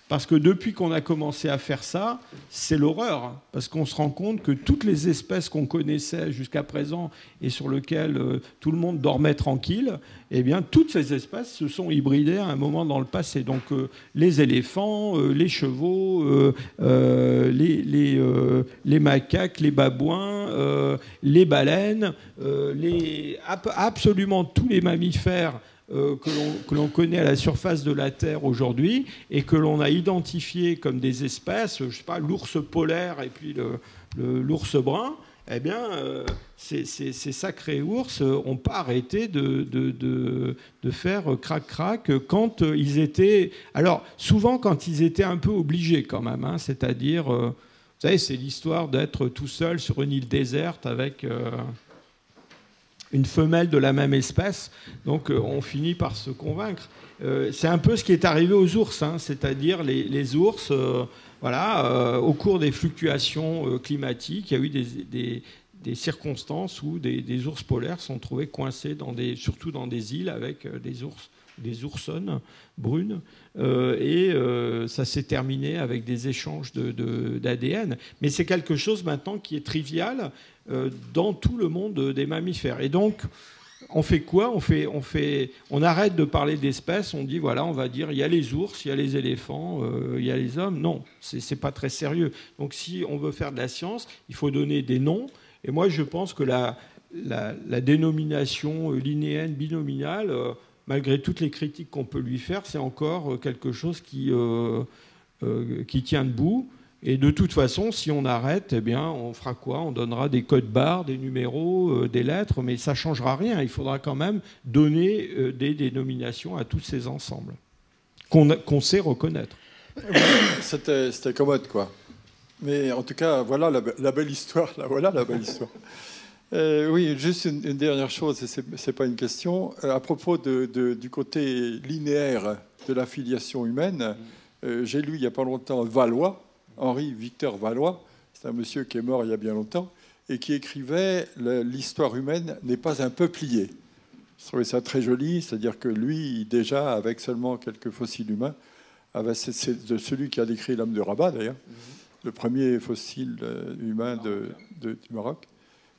Parce que depuis qu'on a commencé à faire ça, c'est l'horreur. Parce qu'on se rend compte que toutes les espèces qu'on connaissait jusqu'à présent et sur lesquelles tout le monde dormait tranquille, eh bien, toutes ces espèces se sont hybridées à un moment dans le passé. Donc, les éléphants, les chevaux, les macaques, les babouins, les baleines, absolument tous les mammifères que l'on connaît à la surface de la Terre aujourd'hui et que l'on a identifié comme des espèces, je ne sais pas, l'ours polaire et puis l'ours brun, eh bien, ces sacrés ours n'ont pas arrêté de faire crac-crac quand ils étaient... Alors, souvent quand ils étaient un peu obligés quand même, hein, c'est-à-dire, vous savez, c'est l'histoire d'être tout seul sur une île déserte avec... une femelle de la même espèce, donc on finit par se convaincre. C'est un peu ce qui est arrivé aux ours, hein, c'est-à-dire les ours, voilà, au cours des fluctuations climatiques, il y a eu des circonstances où des ours polaires sont trouvés coincés, surtout dans des îles avec des oursonnes brunes, et ça s'est terminé avec des échanges d'ADN. Mais c'est quelque chose maintenant qui est trivial dans tout le monde des mammifères. Et donc, on fait quoi? On arrête de parler d'espèces, on dit voilà, on va dire il y a les ours, il y a les éléphants, il y a les hommes. Non, c'est pas très sérieux. Donc si on veut faire de la science, il faut donner des noms. Et moi, je pense que la dénomination linéenne, binominale, malgré toutes les critiques qu'on peut lui faire, c'est encore quelque chose qui tient debout. Et de toute façon, si on arrête, eh bien, on fera quoi? On donnera des codes barres, des numéros, des lettres, mais ça ne changera rien. Il faudra quand même donner des dénominations à tous ces ensembles qu'on sait reconnaître. C'était commode, quoi. Mais en tout cas, voilà la belle histoire. Voilà la belle histoire. Oui, juste une dernière chose, et ce n'est pas une question. À propos du côté linéaire de la filiation humaine, j'ai lu il n'y a pas longtemps Valois, Henri Victor Valois, c'est un monsieur qui est mort il y a bien longtemps, et qui écrivait « L'histoire humaine n'est pas un peuplier ». Je trouvais ça très joli, c'est-à-dire que lui, déjà, avec seulement quelques fossiles humains, c'est de celui qui a décrit l'homme de Rabat, d'ailleurs, le premier fossile humain du Maroc.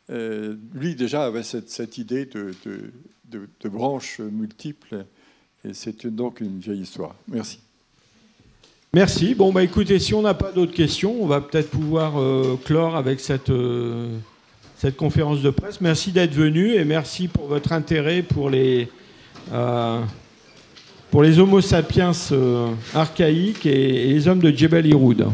Lui, déjà, avait cette idée de branches multiples, et c'est donc une vieille histoire. Merci. Merci. Bon, bah, écoutez, si on n'a pas d'autres questions, on va peut-être pouvoir clore avec cette conférence de presse. Merci d'être venu et merci pour votre intérêt pour les Homo sapiens archaïques et les hommes de Djebel Irhoud.